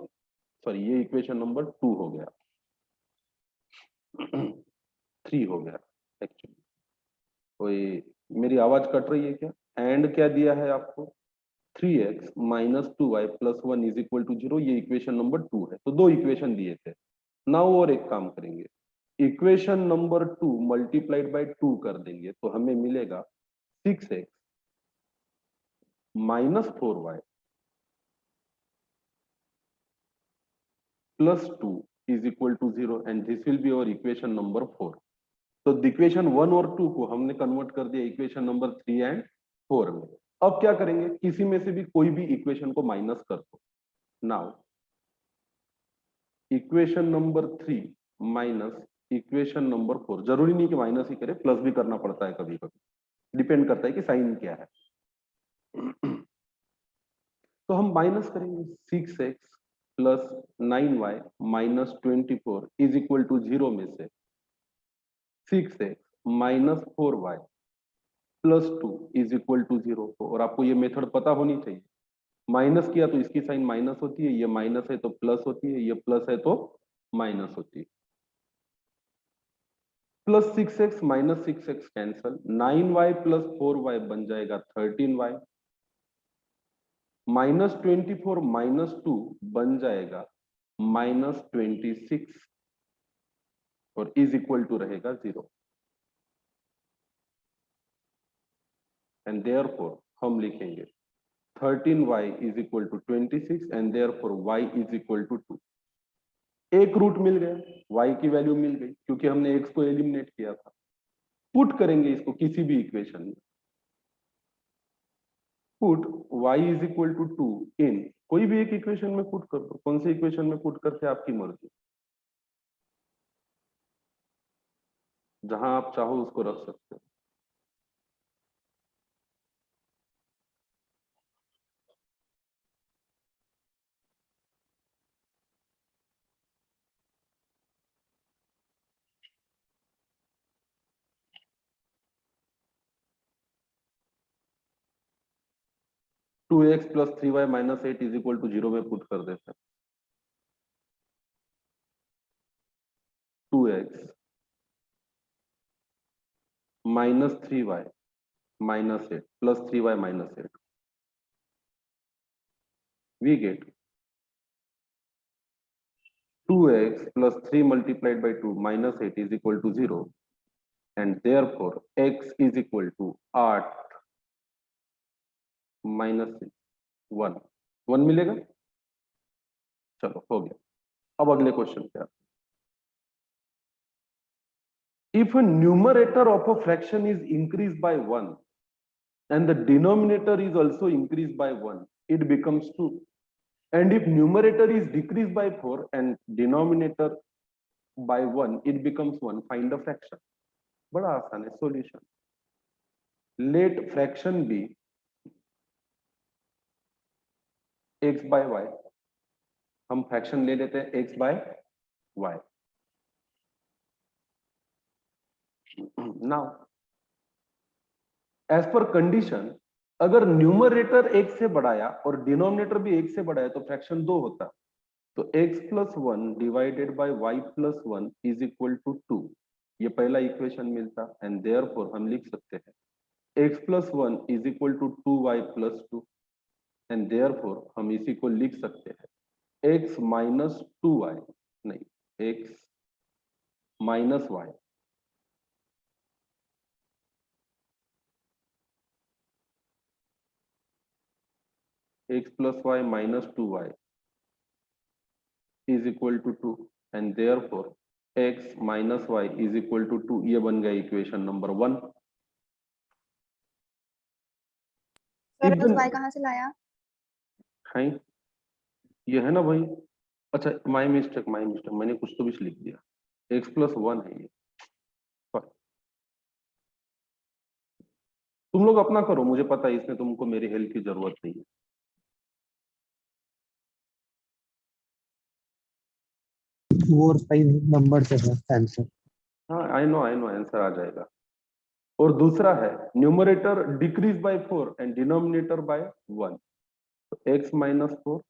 [SPEAKER 1] सॉरी ये इक्वेशन नंबर 2 हो गया, 3 हो गया एक्चुअली। कोई मेरी आवाज कट रही है क्या? एंड क्या दिया है आपको? 3x minus 2y plus 1 is equal to 0, ये इक्वेशन नंबर 2 है। तो दो इक्वेशन दिए थे। नाउ और एक काम करेंगे, इक्वेशन नंबर 2 मल्टीप्लाइड बाय 2 कर देंगे तो हमें मिलेगा 6x minus 4y plus 2 is equal to 0 and this will be our equation number 4. तो इक्वेशन 1 और 2 को हमने कन्वर्ट कर दिया इक्वेशन नंबर 3 एंड 4 में। अब क्या करेंगे, किसी में से भी कोई भी इक्वेशन को माइनस कर दो। Now equation number 3 minus equation number 4, जरूरी नहीं कि माइनस ही करे, प्लस भी करना पड़ता है कभी कभी, डिपेंड करता है कि साइन क्या है। तो हम माइनस करेंगे 6x plus 9y minus 24 is equal to 0 में से 6x minus 4y plus 2 is equal to 0। और आपको ये मेथड पता होनी चाहिए, माइनस किया तो इसकी साइन माइनस होती है, ये माइनस है तो प्लस होती है, ये प्लस है तो माइनस होती है। Plus 6x minus 6x cancel, 9y plus 4y बन जाएगा 13y, माइनस 24 माइनस 2 बन जाएगा माइनस 26 और इज इक्वल टू रहेगा 0। एंड देयरफॉर हम लिखेंगे 13y is equal to 26 and therefore y is equal to 2। एक रूट मिल गया, y की वैल्यू मिल गई क्योंकि हमने x को एलिमिनेट किया था। पुट करेंगे इसको किसी भी इक्वेशन में, put y is equal to 2 in कोई भी एक इक्वेशन में पुट कर दो, कौन से इक्वेशन में पुट करते आपकी मर्जी, जहां आप चाहो उसको रख सकते हो। 2x plus 3y minus 8 is equal to 0 में पुट कर देते हैं। 2x minus 3y minus 8 plus 3y minus 8, we get 2x plus 3 multiplied by 2 minus 8 is equal to 0 and therefore x is equal to 8 minus 6 1 मिलेगा। चलो हो गया। अब अगले क्वेश्चन पे आते हैं। If a numerator of a fraction is increased by 1 and the denominator is also increased by 1, it becomes 2. And if numerator is decreased by 4 and denominator by 1, it becomes 1. Find the fraction. बड़ा आसान है solution. Let fraction be x by y, हम फ्रैक्शन ले लेते हैं x by y। Now as per condition, अगर न्यूमरेटर 1 से बढ़ाया और डिनोमिनेटर भी 1 से बढ़ाया तो फ्रैक्शन 2 होता। तो x plus 1 divided by y plus 1 is equal to 2, ये पहला इक्वेशन मिलता। एंड देयरफॉर हम लिख सकते हैं x plus 1 is equal to 2y plus 2 and therefore हम इसी को लिख सकते हैं x माइनस 2y, नहीं x minus y x plus y minus 2y is equal to 2 and therefore x minus y is equal to 2। ये बन गया इक्वेशन नंबर 1।
[SPEAKER 3] सर y कहाँ से लाया?
[SPEAKER 1] है ये है ना भाई, अच्छा माय मिस्टेक मैंने कुछ तो भी लिख दिया, x प्लस 1 है ये। तुम लोग अपना करो, मुझे पता है इसमें तुमको मेरी हेल्प की जरूरत नहीं है।
[SPEAKER 5] फोर फाइव नंबर से है आंसर।
[SPEAKER 1] हाँ आई नो आंसर आ जाएगा। और दूसरा है numerator decrease by 4 and denominator by 1, तो x minus 4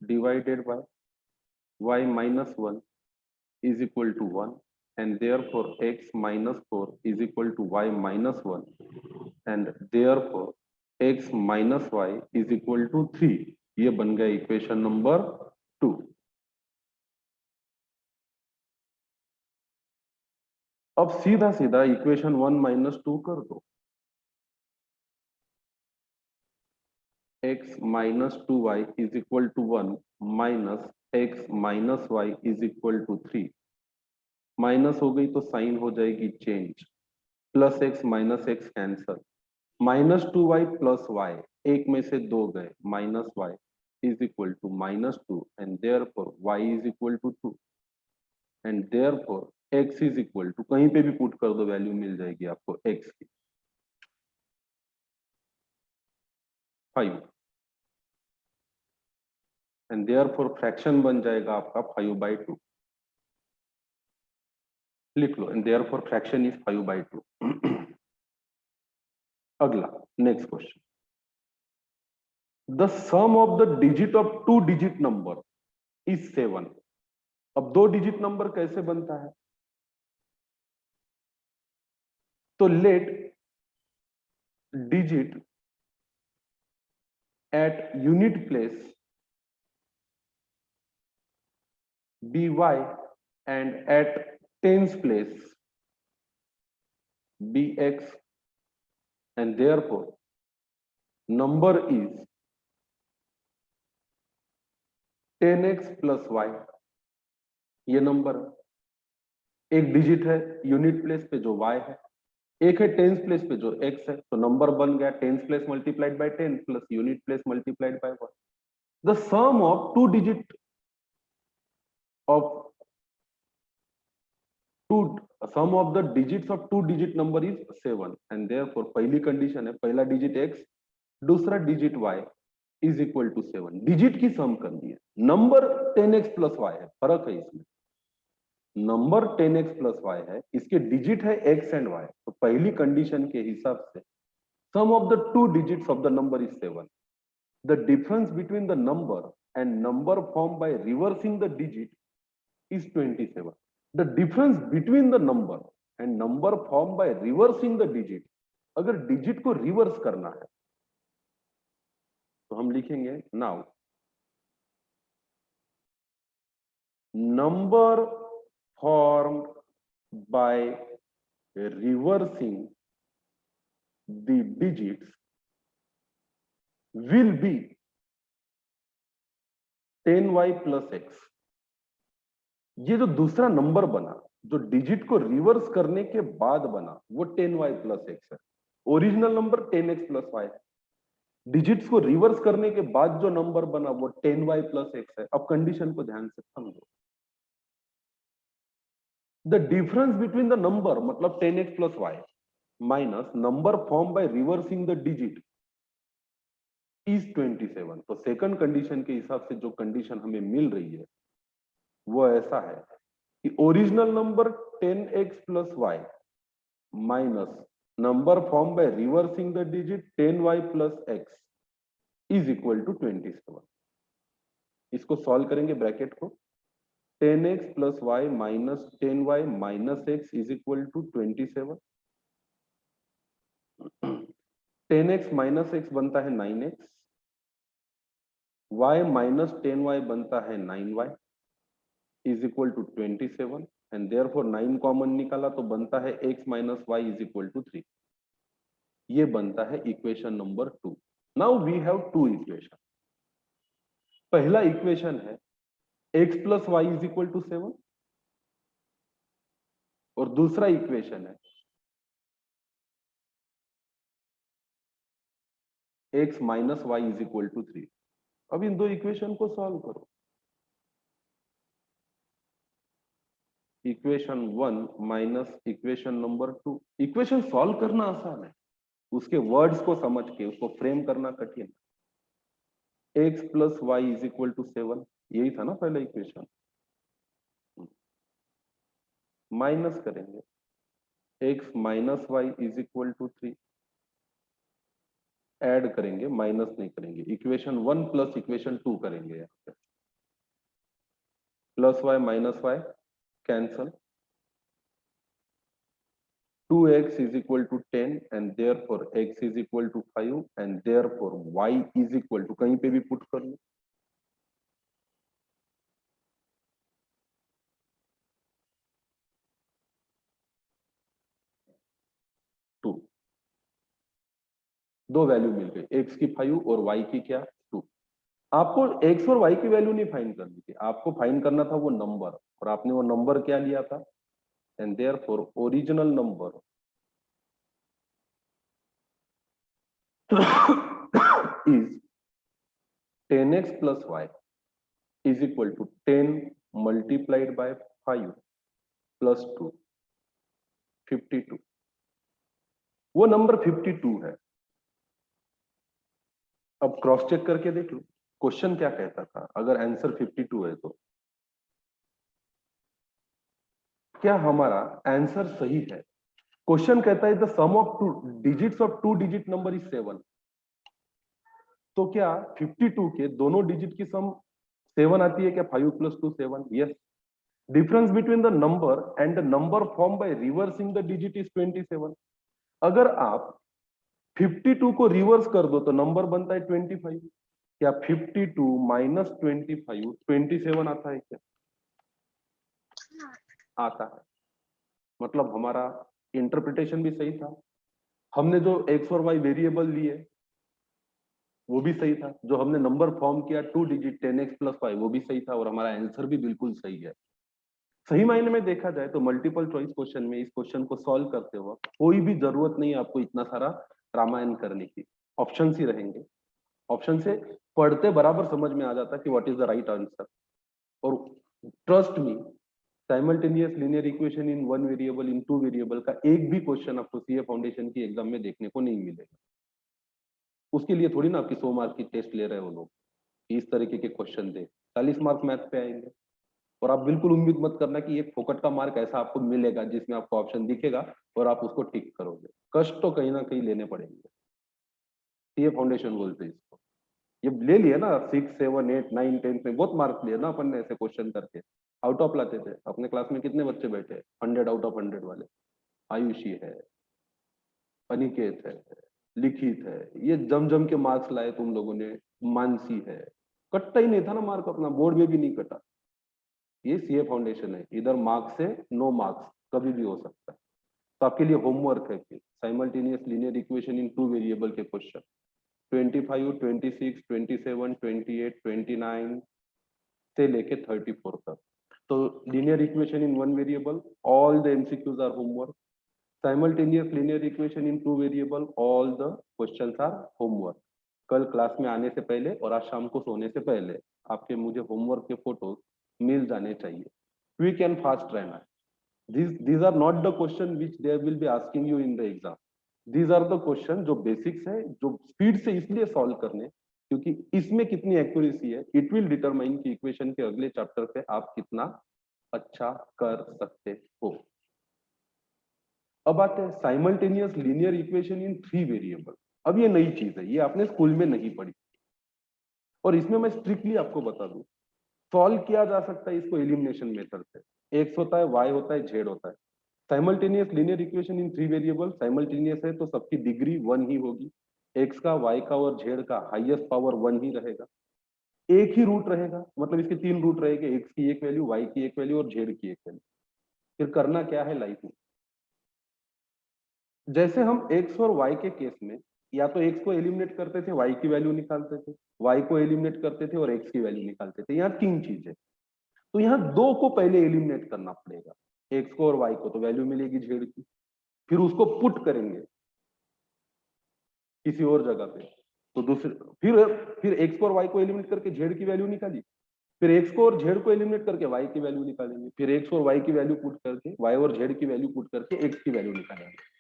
[SPEAKER 1] divided by y minus 1 is equal to 1 and therefore x minus 4 is equal to y minus 1 and therefore x minus y is equal to 3। ये बन गया इक्वेशन नंबर 2। अब सीधा सीधा इक्वेशन 1 माइनस 2 कर दो। x minus 2y is equal to 1 minus x minus y is equal to 3। Minus हो गई तो साइन हो जाएगी change, plus x minus x cancel, minus 2y plus y, एक में से दो गए, minus y is equal to minus 2 and therefore y is equal to 2 and therefore x is equal to, कहीं पे भी पुट कर दो वैल्यू मिल जाएगी आपको x की 5 एंड देयरफॉर फ्रैक्शन बन जाएगा आपका 5/2। लिख लो एंड देयरफॉर फ्रैक्शन इज 5/2। अगला next question, the sum of the digit of 2 digit number is 7। अब 2 डिजिट नंबर कैसे बनता है, तो let digit at unit place be y and at tens place be x and therefore number is 10x plus y। ये नंबर एक डिजिट है यूनिट प्लेस पे जो y है, एक है टेंस प्लेस पे जो x है, तो नंबर बन गया tens place multiplied by 10 plus unit place multiplied by 1। The sum of 2 digit of sum of the digits of 2 digit number is 7 and therefore पहली कंडीशन है पहला डिजिट x दूसरा digit y is equal to 7। Digit की सम कर दी है, नंबर 10x प्लस y है, फर्क है इसमें, नंबर 10x प्लस y है, इसके डिजिट है x एंड y, तो पहली कंडीशन के हिसाब से sum of the 2 digits of the number is 7। The difference between the number and number form by reversing the digit is 27। The difference between the number and number form by reversing the digit, अगर डिजिट को रिवर्स करना है तो हम लिखेंगे now number formed by reversing the digits will be 10y plus x. ये जो दूसरा नंबर बना जो डिजिट को रिवर्स करने के बाद बना वो 10y प्लस एक्स है, original number 10x plus y है, डिजिट्स को रिवर्स करने के बाद जो नंबर बना वो 10y प्लस एक्स है। अब कंडीशन को ध्यान से समझो, the difference between the number मतलब 10x plus y minus number form by reversing the digit is 27। तो सेकंड कंडीशन के हिसाब से जो कंडीशन हमें मिल रही है वो ऐसा है कि original number 10x plus y minus number form by reversing the digit 10y plus x is equal to 27। इसको सॉल्व करेंगे ब्रैकेट को, 10x plus y minus 10y minus x is equal to 27। 10x minus x बनता है 9x, y माइनस 10y बनता है 9y is equal to 27 and therefore 9 common निकाला तो बनता है x minus y is equal to 3। ये बनता है equation number 2। Now we have 2 equation. पहला इक्वेशन है x plus y is equal to 7 और दूसरा इक्वेशन है x minus y is equal to 3। अब इन दो इक्वेशन को सॉल्व करो। Equation 1 minus equation number 2। Equation solve करना आसान है, उसके वर्ड्स को समझ के उसको फ्रेम करना कठिन। x plus y is equal to 7, यही था ना पहला इक्वेशन। माइनस करेंगे x minus y is equal to 3, add करेंगे, माइनस नहीं करेंगे, इक्वेशन 1 प्लस इक्वेशन 2 करेंगे यहाँ पे, plus y minus y cancel, 2x is equal to 10 and therefore x is equal to 5 and therefore y is equal to, कहीं पे भी पुट कर लो, 2, दो वैल्यू मिल गई, x की 5 और y की क्या 2। आपको x और y की वैल्यू नहीं फाइंड करनी थी, आपको फाइंड करना था वो नंबर, और आपने वो नंबर क्या लिया था, and therefore original number is 10x plus y is equal to 10 multiplied by 5 plus 2, 52। वो नंबर 52 है। अब क्रॉस चेक करके देख लो क्वेश्चन क्या कहता था, अगर आंसर 52 है तो क्या हमारा आंसर सही है। क्वेश्चन कहता है the sum of two digits of two digit number is 7, तो क्या 52 के दोनों डिजिट की सम 7 आती है क्या, 5 plus 2 7, yes. Difference between the number and the number form by reversing the digit is 27। अगर आप 52 को रिवर्स कर दो तो नंबर बनता है 25। क्या 52 माइनस 25 27 आता है क्या, आता है। मतलब हमारा इंटरप्रिटेशन भी सही था, हमने जो x और y वेरिएबल लिए वो भी सही था, जो हमने नंबर फॉर्म किया 2 डिजिट 10x प्लस 5 वो भी सही था, और हमारा आंसर भी बिल्कुल सही है। सही मायने में देखा जाए तो मल्टीपल चॉइस क्वेश्चन में इस क्वेश्चन को सॉल्व करते वक्त कोई भी जरूरत नहीं है आपको इतना सारा रामायण करने की, ऑप्शन ही रहेंगे, ऑप्शन से पढ़ते बराबर समझ में आ जाता कि what is the right answer. और trust me, simultaneous linear equation in one variable in two variable का एक भी क्वेश्चन आपको सीए फाउंडेशन की एग्जाम में देखने को नहीं मिलेगा। उसके लिए थोड़ी ना आपकी 100 मार्क की टेस्ट ले रहे हो लोग, इस तरीके के क्वेश्चन दे, 40 मार्क मैथ पे आएंगे। और आप बिल्कुल उम्मीद मत करना कि एक फोकट का मार्क ऐसा आपको मिलेगा जिसमें आपको ऑप्शन दिखेगा और आप उसको टिक करोगे, कष्ट तो कहीं ना कहीं लेने पड़ेंगे। सीए फाउंडेशन बोलते हैं इसको, ये ले लिया ना 6 7 8 9 10 में बहुत मार्क्स लिए ना अपन ने ऐसे क्वेश्चन करके, आउट ऑफ लाते थे। अपने क्लास में कितने बच्चे बैठे 100 आउट ऑफ 100 वाले, आयुषी है, अनिकेत है, लिखित है, ये जम जम के मार्क्स लाए तुम लोगों ने, मानसी है, कटता ही नहीं था ना मार्क, अपना बोर्ड में भी नहीं कटा। ये सीए फाउंडेशन है, इधर मार्क्स से नो मार्क्स कभी भी हो सकता है। तो आपके लिए होमवर्क है कि simultaneous linear equation in two variable के क्वेश्चन 25 26 27 28 29 से लेके 34 तक। तो linear equation in one variable all the MCQs are homework, simultaneous linear equation in two variable all the questions are homework. कल क्लास में आने से पहले और आज शाम को सोने से पहले आपके मुझे होमवर्क के फोटोज मिल जाने चाहिए, क्विक एंड फास्ट रहना है। these are not the question which they will be asking you in the exam, these are the question जो बेसिक्स है, जो स्पीड से इसलिए सॉल्व करने क्योंकि इसमें कितनी एक्यूरेसी है इट विल डिटरमाइन कि इक्वेशन के अगले चैप्टर पे आप कितना अच्छा कर सकते हो। अब आते हैं simultaneous linear equation in three variable. अब ये नई चीज है, ये आपने स्कूल में नहीं पढ़ी, और इसमें मैं स्ट्रिक्टली आपको बता दूं सॉल्व किया जा सकता है इसको एलिमिनेशन मेथड से। एक्स होता है, वाई होता है, जेड होता है। Simultaneous linear equation in three variable, simultaneous है तो सबकी डिग्री 1 ही होगी, एक्स का, वाई का और जेड का हाईएस्ट पावर 1 ही रहेगा। एक ही रूट रहेगा, मतलब इसके 3 रूट रहेंगे, एक्स की एक वैल्यू, वाई की एक वैल्यू और जेड की एक वैल्यू। फिर करना क्या है लाइफ में, जैसे हम एक्स और वाई के केस में या तो एक्स को एलिमिनेट करते थे, वाई की वैल्यू निकालते थे, वाई को एलिमिनेट करते थे और एक्स की वैल्यू निकालते थे। यहाँ 3 चीजें, तो यहाँ 2 को पहले एलिमिनेट करना पड़ेगा, एक्स को और वाई को, तो वैल्यू मिलेगी जेड की। फिर उसको पुट करेंगे किसी और जगह पे, तो दूसरे फिर एक्स को और वाई को एलिमिनेट करके जेड की वैल्यू निकाली, फिर एक्स को और जेड को एलिमिनेट करके वाई की वैल्यू निकालेंगे, फिर एक्स और वाई की वैल्यू पुट करके वाई और जेड की वैल्यू पुट करके एक्स की वैल्यू निकालेंगे।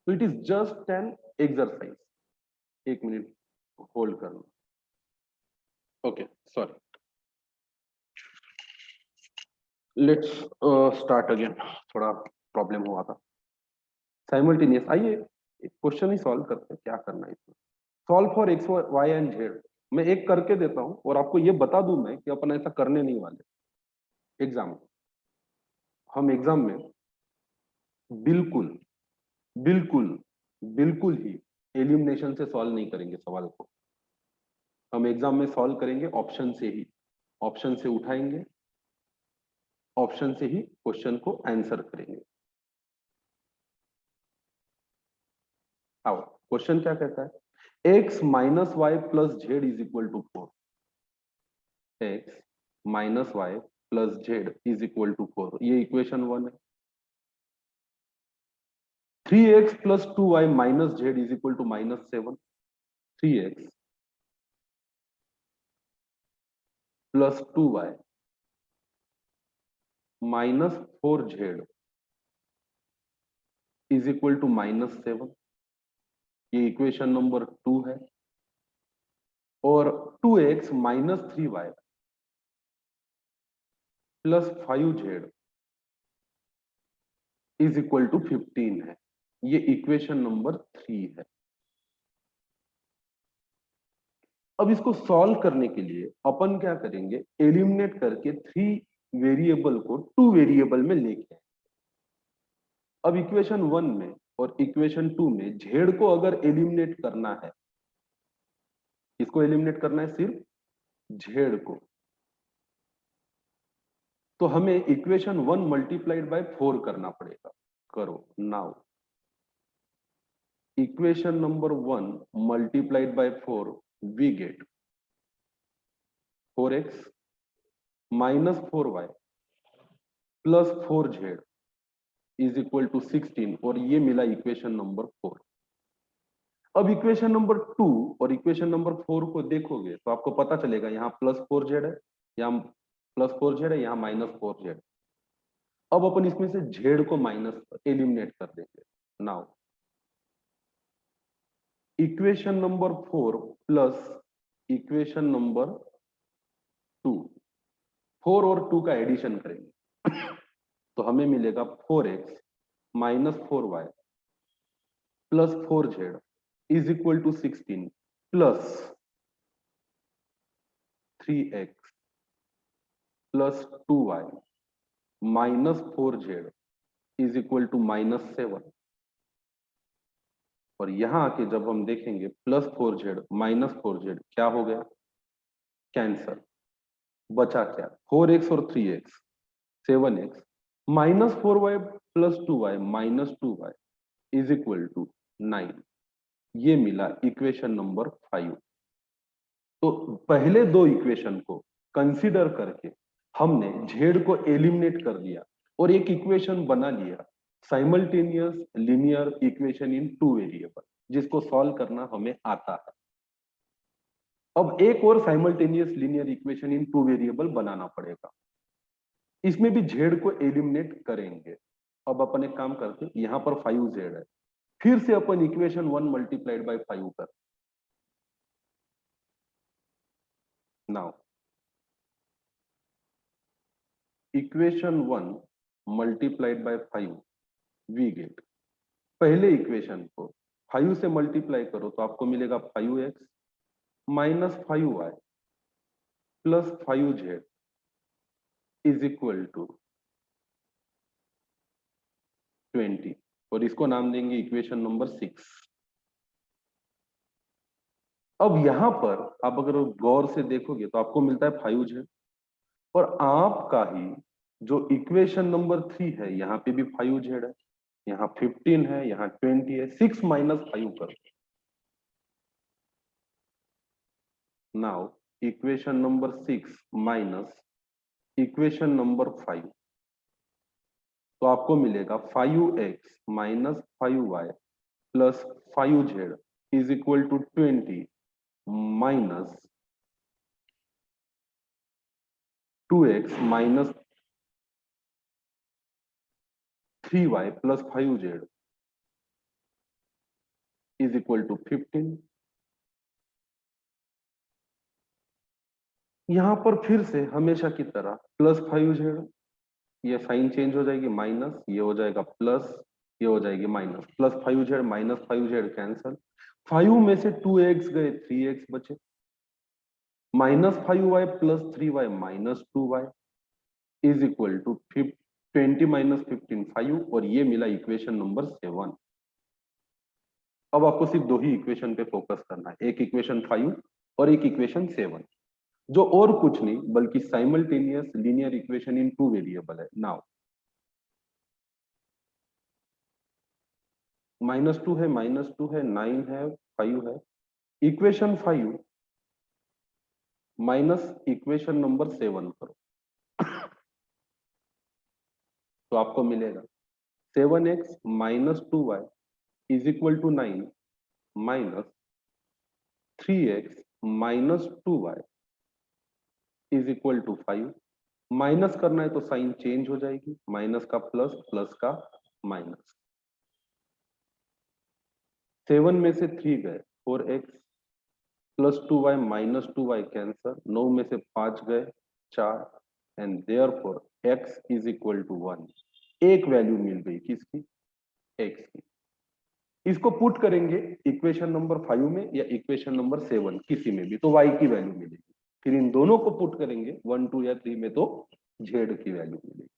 [SPEAKER 1] तो it is just an exercise. एक मिनट होल्ड करना, okay sorry, let's start again, थोड़ा प्रॉब्लम हुआ था। साइमल्टेनियस। आइए एक क्वेश्चन ही सॉल्व करते हैं, क्या करना है इसमें। Solve for x y and z. मैं एक करके देता हूं और आपको ये बता दूं मैं कि अपन ऐसा करने नहीं वाले। एग्जाम, हम एग्जाम में बिल्कुल बिल्कुल बिल्कुल ही एलिमिनेशन से सॉल्व नहीं करेंगे सवाल को। हम एग्जाम में सॉल्व करेंगे ऑप्शन से ही, ऑप्शन से उठाएंगे, ऑप्शन से ही क्वेश्चन को आंसर करेंगे। आओ, क्वेश्चन क्या कहता है, x minus y plus z is equal to 4। X minus y plus z is equal to 4, ये इक्वेशन 1 है। 3x plus 2y minus z is equal to -7। 3x plus 2y minus 4z is equal to -7, ये इक्वेशन नंबर 2 है। और 2x minus 3y plus 5z is equal to 15 है, ये इक्वेशन नंबर 3 है। अब इसको सॉल्व करने के लिए अपन क्या करेंगे, एलिमिनेट करके 3 वेरिएबल को 2 वेरिएबल में लेके आएंगे। अब इक्वेशन 1 में और इक्वेशन 2 में जेड को अगर एलिमिनेट करना है, इसको एलिमिनेट करना है सिर्फ जेड को, तो हमें इक्वेशन 1 मल्टीप्लाइड बाय 4 करना पड़ेगा। करो now, equation number 1 multiplied by 4, we get 4x minus 4y plus 4z is equal to 16, और ये मिला इक्वेशन नंबर 4। अब इक्वेशन नंबर 2 और इक्वेशन नंबर 4 को देखोगे तो आपको पता चलेगा, यहाँ प्लस 4z है, यहाँ प्लस 4z है, यहाँ माइनस 4z। अब अपन इसमें से z को माइनस एलिमिनेट कर देंगे। Now equation number 4 plus equation number 2, 4 और 2 का एडिशन करेंगे तो हमें मिलेगा 4x minus 4y plus 4z is equal to 16 plus 3x plus 2y minus 4z is equal to -7। और यहां आके जब हम देखेंगे प्लस 4z माइनस 4z क्या हो गया, कैंसर। बचा क्या, 4x और 3x 7x minus 4y plus 2y minus 2y is equal to 9, ये मिला इक्वेशन नंबर 5। तो पहले दो इक्वेशन को कंसीडर करके हमने जेड को एलिमिनेट कर दिया और एक इक्वेशन बना लिया, simultaneous linear equation in 2 variable, जिसको सॉल्व करना हमें आता है। अब एक और simultaneous linear equation in 2 variable बनाना पड़ेगा, इसमें भी जेड को एलिमिनेट करेंगे। अब अपन एक काम करते हैं, यहां पर 5z है, फिर से अपन इक्वेशन 1 मल्टीप्लाइड बाय 5 कर। Now equation 1 multiplied by 5 we get, पहले इक्वेशन को 5 से मल्टीप्लाई करो तो आपको मिलेगा 5x minus 5y plus 5z is equal to 20, और इसको नाम देंगे इक्वेशन नंबर 6। अब यहां पर आप अगर गौर से देखोगे तो आपको मिलता है 5z, और आपका ही जो इक्वेशन नंबर 3 है यहाँ पे भी 5z है, यहाँ 15 है, यहाँ 20 है, 6 माइनस 5 कर। Now equation number 6 minus equation number 5, तो आपको मिलेगा 5x minus 5y plus 5z is equal to 20 minus 2x minus 3y plus 5z is equal to 15। यहां पर फिर से हमेशा की तरह प्लस 5z, ये साइन चेंज हो जाएगी, माइनस, ये हो जाएगा प्लस, ये हो जाएगी minus, plus 5z minus 5z cancel, 5 में से 2x गए 3x बचे, -5y plus 3y minus 2y is equal to 20 minus 15 5, और ये मिला इक्वेशन नंबर 7। अब आपको सिर्फ दो ही इक्वेशन पे फोकस करना है, एक इक्वेशन 5 और एक इक्वेशन 7, जो और कुछ नहीं बल्कि simultaneous linear equation in 2 variable है। नाउ -2 है, -2 है, 9 है, 5 है, इक्वेशन 5 माइनस इक्वेशन नंबर 7 करो तो आपको मिलेगा 7x minus 2y is equal to 9 minus 3x minus 2y is equal to 5। Minus करना है तो साइन चेंज हो जाएगी, माइनस का प्लस, प्लस का माइनस। 7 में से 3 गए 4x plus 2y minus 2y cancer, 9 में से 5 गए 4, and therefore x is equal to 1। एक वैल्यू मिल गई किसकी, x की। इसको पुट करेंगे इक्वेशन नंबर 5 में या इक्वेशन नंबर 7 किसी में भी, तो y की वैल्यू मिलेगी। फिर इन दोनों को पुट करेंगे 1 2 या 3 में तो z की वैल्यू मिलेगी।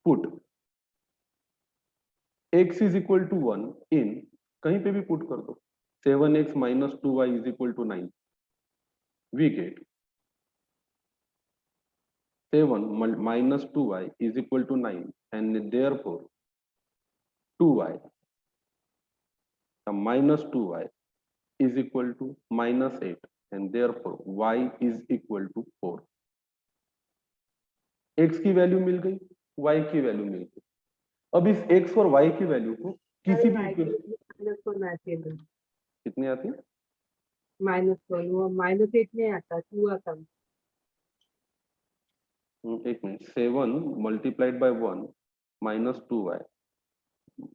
[SPEAKER 1] Put x is equal to 1 in, कहीं पे भी पुट कर दो, 7x minus 2y is equal to 9, we get 7 minus 2y is equal to 9, and therefore 2y minus 2y is equal to minus 8, and therefore y is equal to 4। x की वैल्यू मिल गई, y की वैल्यू मिल गई। अब इस x और y की वैल्यू को किसी भी कितनी आती है,
[SPEAKER 5] -8 नहीं आता, 2 आता।
[SPEAKER 1] एक minute, 7 multiplied by 1 minus 2y,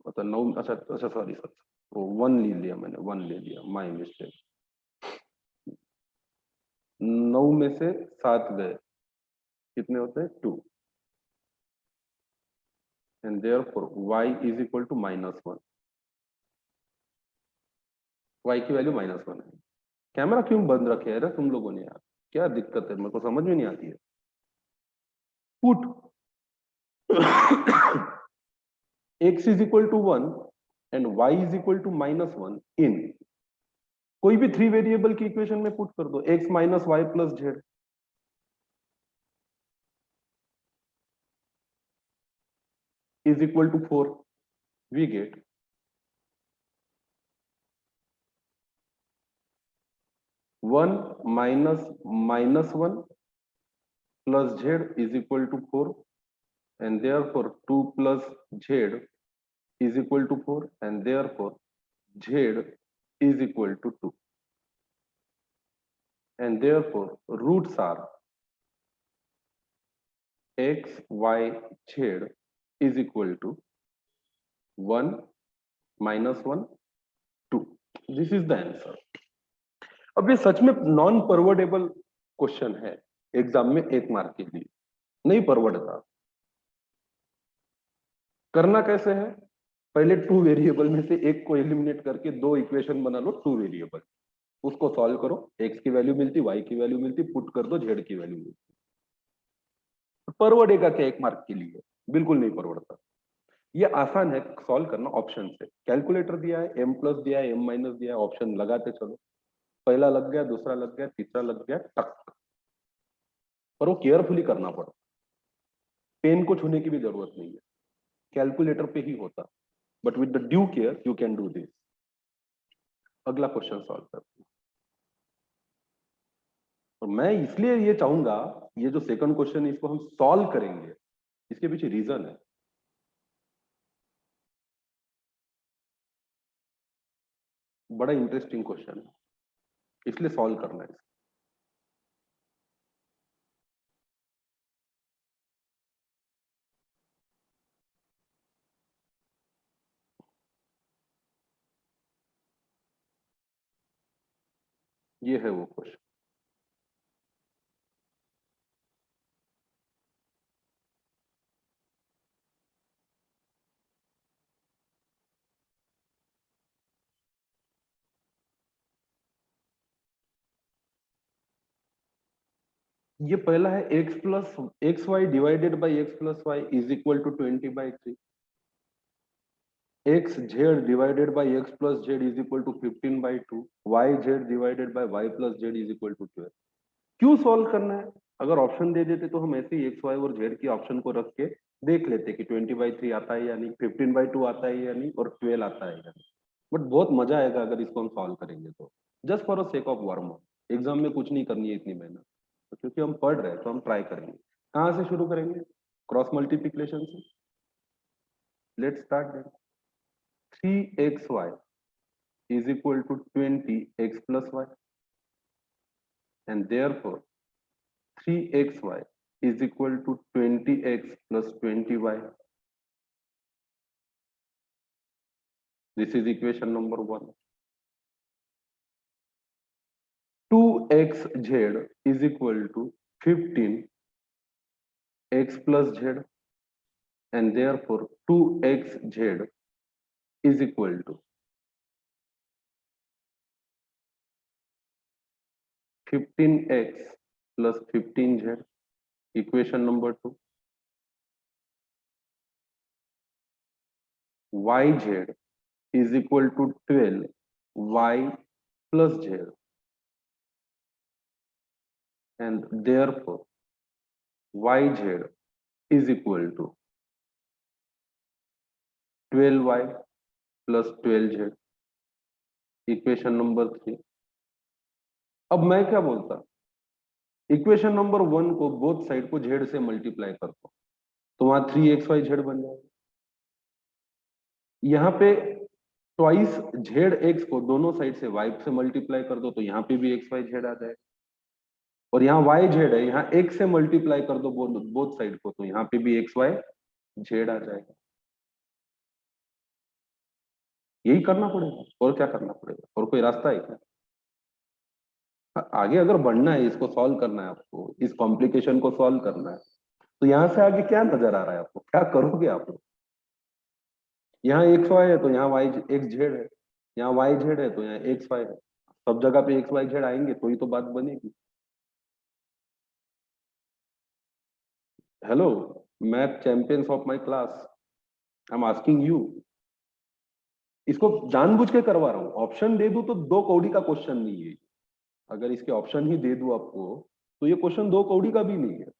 [SPEAKER 1] मतलब 9, अच्छा अच्छा सॉरी सर, वो 1 ले लिया मैंने, 1 ले लिया, माय मिस्टेक। 9 में से 7 गए, कितने होते हैं 2, and therefore y is equal to -1। y की वैल्यू -1 है। कैमरा क्यों बंद रखे है तुम लोगों ने यार, क्या दिक्कत है, मेरे को समझ में नहीं आती है। Put x is equal to 1 and y is equal to -1 इन, कोई भी 3 वेरिएबल की इक्वेशन में पुट कर दो, x minus y plus z is equal to 4, we get 1 minus -1 plus z is equal to 4, and therefore 2 plus z is equal to 4, and therefore z is equal to 2, and therefore roots are x, y, z is equal to 1, -1, 2। This is the answer। अब ये सच में नॉन परवर्डेबल क्वेश्चन है, एग्जाम में 1 मार्क के लिए नहीं परवड़ता। करना कैसे है, पहले 2 वेरिएबल में से एक को एलिमिनेट करके 2 इक्वेशन बना लो 2 वेरिएबल, उसको सॉल्व करो, x की वैल्यू मिलती, y की वैल्यू मिलती, पुट कर दो, z की वैल्यू मिलती। परवड़ेगा क्या 1 मार्क के लिए, बिल्कुल नहीं परवड़ता। ये आसान है सॉल्व करना ऑप्शन से, कैलकुलेटर दिया है, m प्लस दिया है, m माइनस दिया है, ऑप्शन लगाते चलो, पहला लग गया, दूसरा लग गया, तीसरा लग गया, टक। पर वो केयरफुली करना पड़ता, पेन को छूने की भी जरूरत नहीं है, कैलकुलेटर पे ही होता, but with the due care you can do this. अगला क्वेश्चन सॉल्व करते हैं। और मैं इसलिए ये चाहूंगा, ये जो सेकंड क्वेश्चन है इसको हम सॉल्व करेंगे, इसके पीछे रीजन है। बड़ा इंटरेस्टिंग क्वेश्चन है, इसलिए सॉल्व करना है। ये है वो क्वेश्चन। ये पहला है x plus x y divided by x plus y is equal to 20/3। X z divided by x plus z is equal to 15/2। Y z divided by y plus z is equal to 12। क्यों सॉल्व करना है? अगर ऑप्शन दे देते तो हम ऐसे ही एक्स वाई और जेड की ऑप्शन को रख के देख लेते कि 20/3 आता है या नहीं, 15/2 आता है या नहीं, और 12 आता है या नहीं। बट बहुत मजा आएगा अगर इसको हम सॉल्व करेंगे तो। Just for a sake of warm up, exam में कुछ नहीं करनी है इतनी मेहनत, तो क्योंकि हम पढ़ रहे हैं तो हम ट्राई करेंगे। कहाँ से शुरू करेंगे? क्रॉस मल्टीप्लीकेशन से। Let's start then. 3xy is equal to 20x plus y, and therefore 3xy is equal to 20x plus 20y. This is equation number 1. 2xz is equal to 15x plus z, and therefore 2xz is equal to 15x plus 15z. Equation number 2. yz is equal to 12y plus z, and therefore yz is equal to 12y plus 12z. Equation number 3. अब मैं क्या बोलता, इक्वेशन नंबर 1 को बोथ साइड को z से मल्टीप्लाई कर दो तो वहां 3xyz बन जाएगा। यहाँ पे ट्वाइस zx को दोनों साइड से y से मल्टीप्लाई कर दो तो यहाँ पे भी xyz आ जाएगा। और यहाँ yz है, यहाँ x से मल्टीप्लाई कर दो बोथ साइड को तो यहाँ पे भी xyz आ जाएगा। यही करना पड़ेगा, और क्या करना पड़ेगा? और कोई रास्ता है क्या? आगे अगर बढ़ना है, इसको सॉल्व करना है आपको, इस कॉम्प्लिकेशन को सॉल्व करना है, तो यहाँ से आगे क्या नजर आ रहा है आपको? क्या करोगे आप लोग? यहाँ xy है तो यहाँ xz है, यहाँ yz है तो यहाँ xy है। सब जगह पे xyz आएंगे तो ही तो बात बनेगी। Hello math champions of my class, I am asking you. इसको जानबूझ के करवा रहा हूँ। ऑप्शन दे दूं तो 2 कौड़ी का क्वेश्चन नहीं है। अगर इसके ऑप्शन ही दे दूं आपको तो ये क्वेश्चन 2 कौड़ी का भी नहीं है।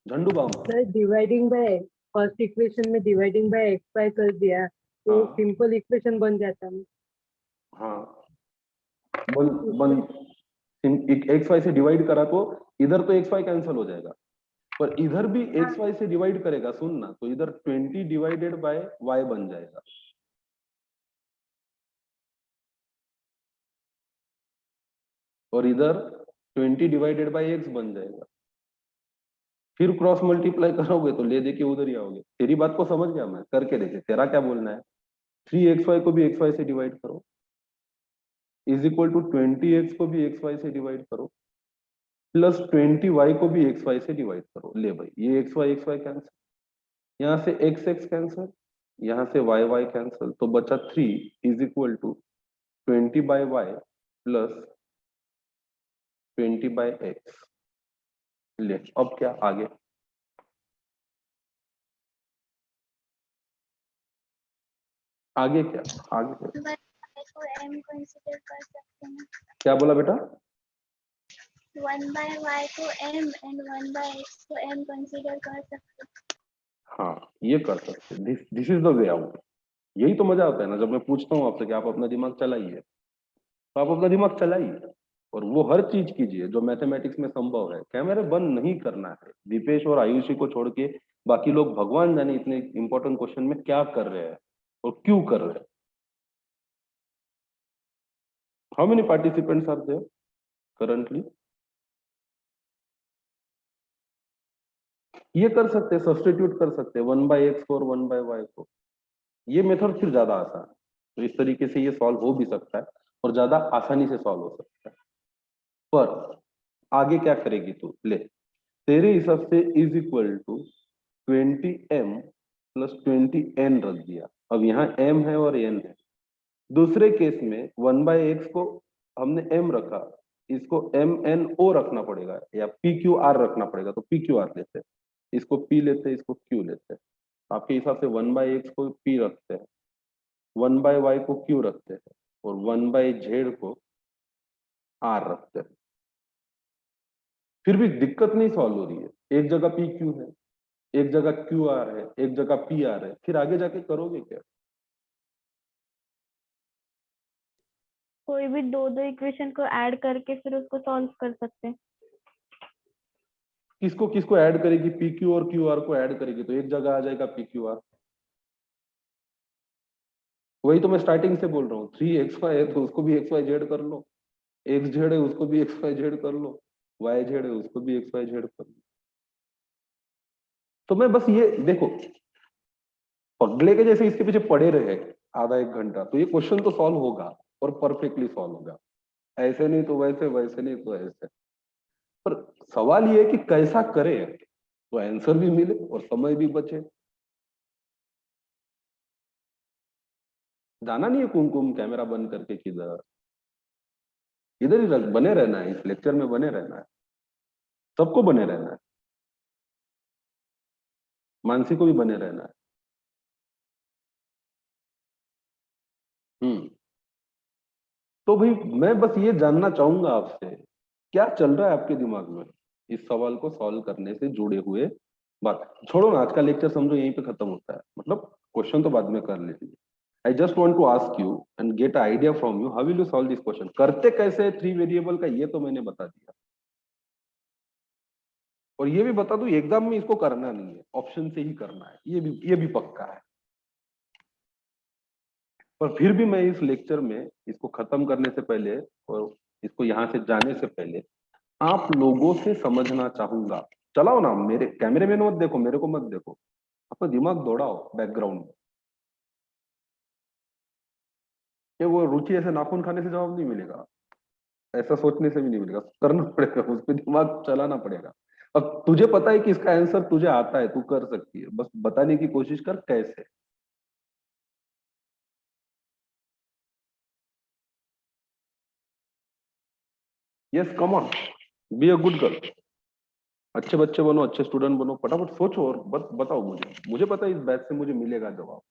[SPEAKER 1] Jhandu Baba
[SPEAKER 5] sir dividing by first equation में डिवाइडिंग बाय एक्स वाई कर दिया तो
[SPEAKER 1] हाँ।
[SPEAKER 5] सिंपल इक्वेशन बन जाता है।
[SPEAKER 1] हाँ बन एक्स वाई से डिवाइड करा तो इधर तो एक्स वाई कैंसिल हो जाएगा, पर इधर भी एक्स वाई से डिवाइड करेगा सुनना, तो इधर 20 डिवाइडेड बाय वाई बन जाएगा। और इधर 20 डिवाइडेड बाय एक्स बन जाएगा। फिर क्रॉस मल्टीप्लाई करोगे तो ले दे के उधर ही आओगे। तेरी बात को समझ गया मैं, करके देखे। तेरा क्या बोलना है? 3xy को भी xy से डिवाइड करो इज इक्वल टू 20x को भी xy से डिवाइड करो प्लस 20y को भी xy से डिवाइड करो। ले भाई, ये xy कैंसिल, यहाँ से x कैंसिल, यहाँ से y कैंसिल, तो बचा 3 is equal to 20/y plus 20/x। ले अब क्या आगे? आगे क्या? आगे क्या?
[SPEAKER 3] को m कंसीडर कर सकते हैं।
[SPEAKER 1] क्या बोला बेटा?
[SPEAKER 3] 1/y को m and 1/x को m कंसीडर कर सकते हैं।
[SPEAKER 1] हाँ ये कर सकते। This is the way out. यही तो मजा आता है ना, जब मैं पूछता हूँ आपसे कि आप अपना दिमाग चलाइए, तो आप अपना दिमाग चलाइए और वो हर चीज कीजिए जो मैथमेटिक्स में संभव है। कैमरे बंद नहीं करना है। दीपेश और आयुषी को छोड़ के बाकी लोग भगवान जाने इतने इंपॉर्टेंट क्वेश्चन में क्या कर रहे हैं और क्यों कर रहे हैं। How many participants are there currently? ये कर सकते हैं, सब्स्टिट्यूट कर सकते हैं 1/x को और 1/y को। ये मेथड फिर ज्यादा आसान है, तो इस तरीके से ये सॉल्व हो भी सकता है और ज्यादा आसानी से सॉल्व हो सकता है। पर आगे क्या करेगी तू? ले, तेरे हिसाब से is equal to 20m plus 20n रख दिया। अब यहाँ m है और n है। दूसरे केस में 1/x को हमने m रखा इसको MNO रखना पड़ेगा या PQR रखना पड़ेगा, तो PQR लेते हैं, इसको P लेते हैं, इसको Q लेते हैं। आपके हिसाब से 1/x को P रखते हैं, 1/y को Q रखते हैं और 1/z को R रखते हैं। फिर भी दिक्कत नहीं सॉल्व हो रही है, एक जगह PQ है, एक जगह QR है, एक जगह PR है, फिर आगे जाके करोगे क्या?
[SPEAKER 2] कोई भी दो दो इक्वेशन को ऐड करके फिर उसको सॉल्व कर सकते हैं।
[SPEAKER 1] किसको किसको ऐड करेगी? PQ और QR को ऐड करेगी तो एक जगह आ जाएगा PQR। वही तो मैं स्टार्टिंग से बोल रहा हूँ, 3xy है तो उसको भी XYZ कर लो, XZ है उसको भी XYZ कर लो, YZ है उसको भी XYZ कर लो। तो मैं बस ये देखो, पगले के जैसे इसके पीछे पड़े रहे आधा एक घंटा, तो ये क्वेश्चन तो सॉल्व होगा और परफेक्टली सॉल्व होगा, ऐसे नहीं तो वैसे, वैसे नहीं तो ऐसे। पर सवाल ये है कि कैसा करे तो आंसर भी मिले और समय भी बचे। जाना नहीं है कुमकुम कैमरा बंद करके किधर, इधर ही बने रहना है, इस लेक्चर में बने रहना है, सबको बने रहना है, मानसी को भी बने रहना है। तो भाई मैं बस ये जानना चाहूंगा आपसे, क्या चल रहा है आपके दिमाग में इस सवाल को सॉल्व करने से जुड़े हुए? बात छोड़ो ना, आज का लेक्चर समझो यहीं पे खत्म होता है, मतलब क्वेश्चन तो बाद में कर लेंगे। I just want to ask you and get idea from you, how will you solve this question. करते कैसे 3 वेरिएबल का ये तो मैंने बता दिया, और ये भी बता दूं एग्जाम में इसको करना नहीं है, ऑप्शन से ही करना है, ये भी पक्का है। पर फिर भी मैं इस लेक्चर में इसको खत्म करने से पहले और इसको यहाँ से जाने से पहले आप लोगों से समझना चाहूंगा। चलाओ ना, मेरे कैमरे में मत देखो, मेरे को मत देखो, अपना दिमाग दौड़ाओ बैकग्राउंड में। ये वो रुचि ऐसे नाखून खाने से जवाब नहीं मिलेगा, ऐसा सोचने से भी नहीं मिलेगा, करना पड़ेगा, उस पर दिमाग चलाना पड़ेगा। अब तुझे पता है कि इसका आंसर तुझे आता है, तू कर सकती है, बस बताने की कोशिश कर कैसे। Yes come on, be a good girl, अच्छे बच्चे बनो, अच्छे स्टूडेंट बनो, फटाफट सोचो और बताओ मुझे पता है इस बैच से मुझे मिलेगा जवाब।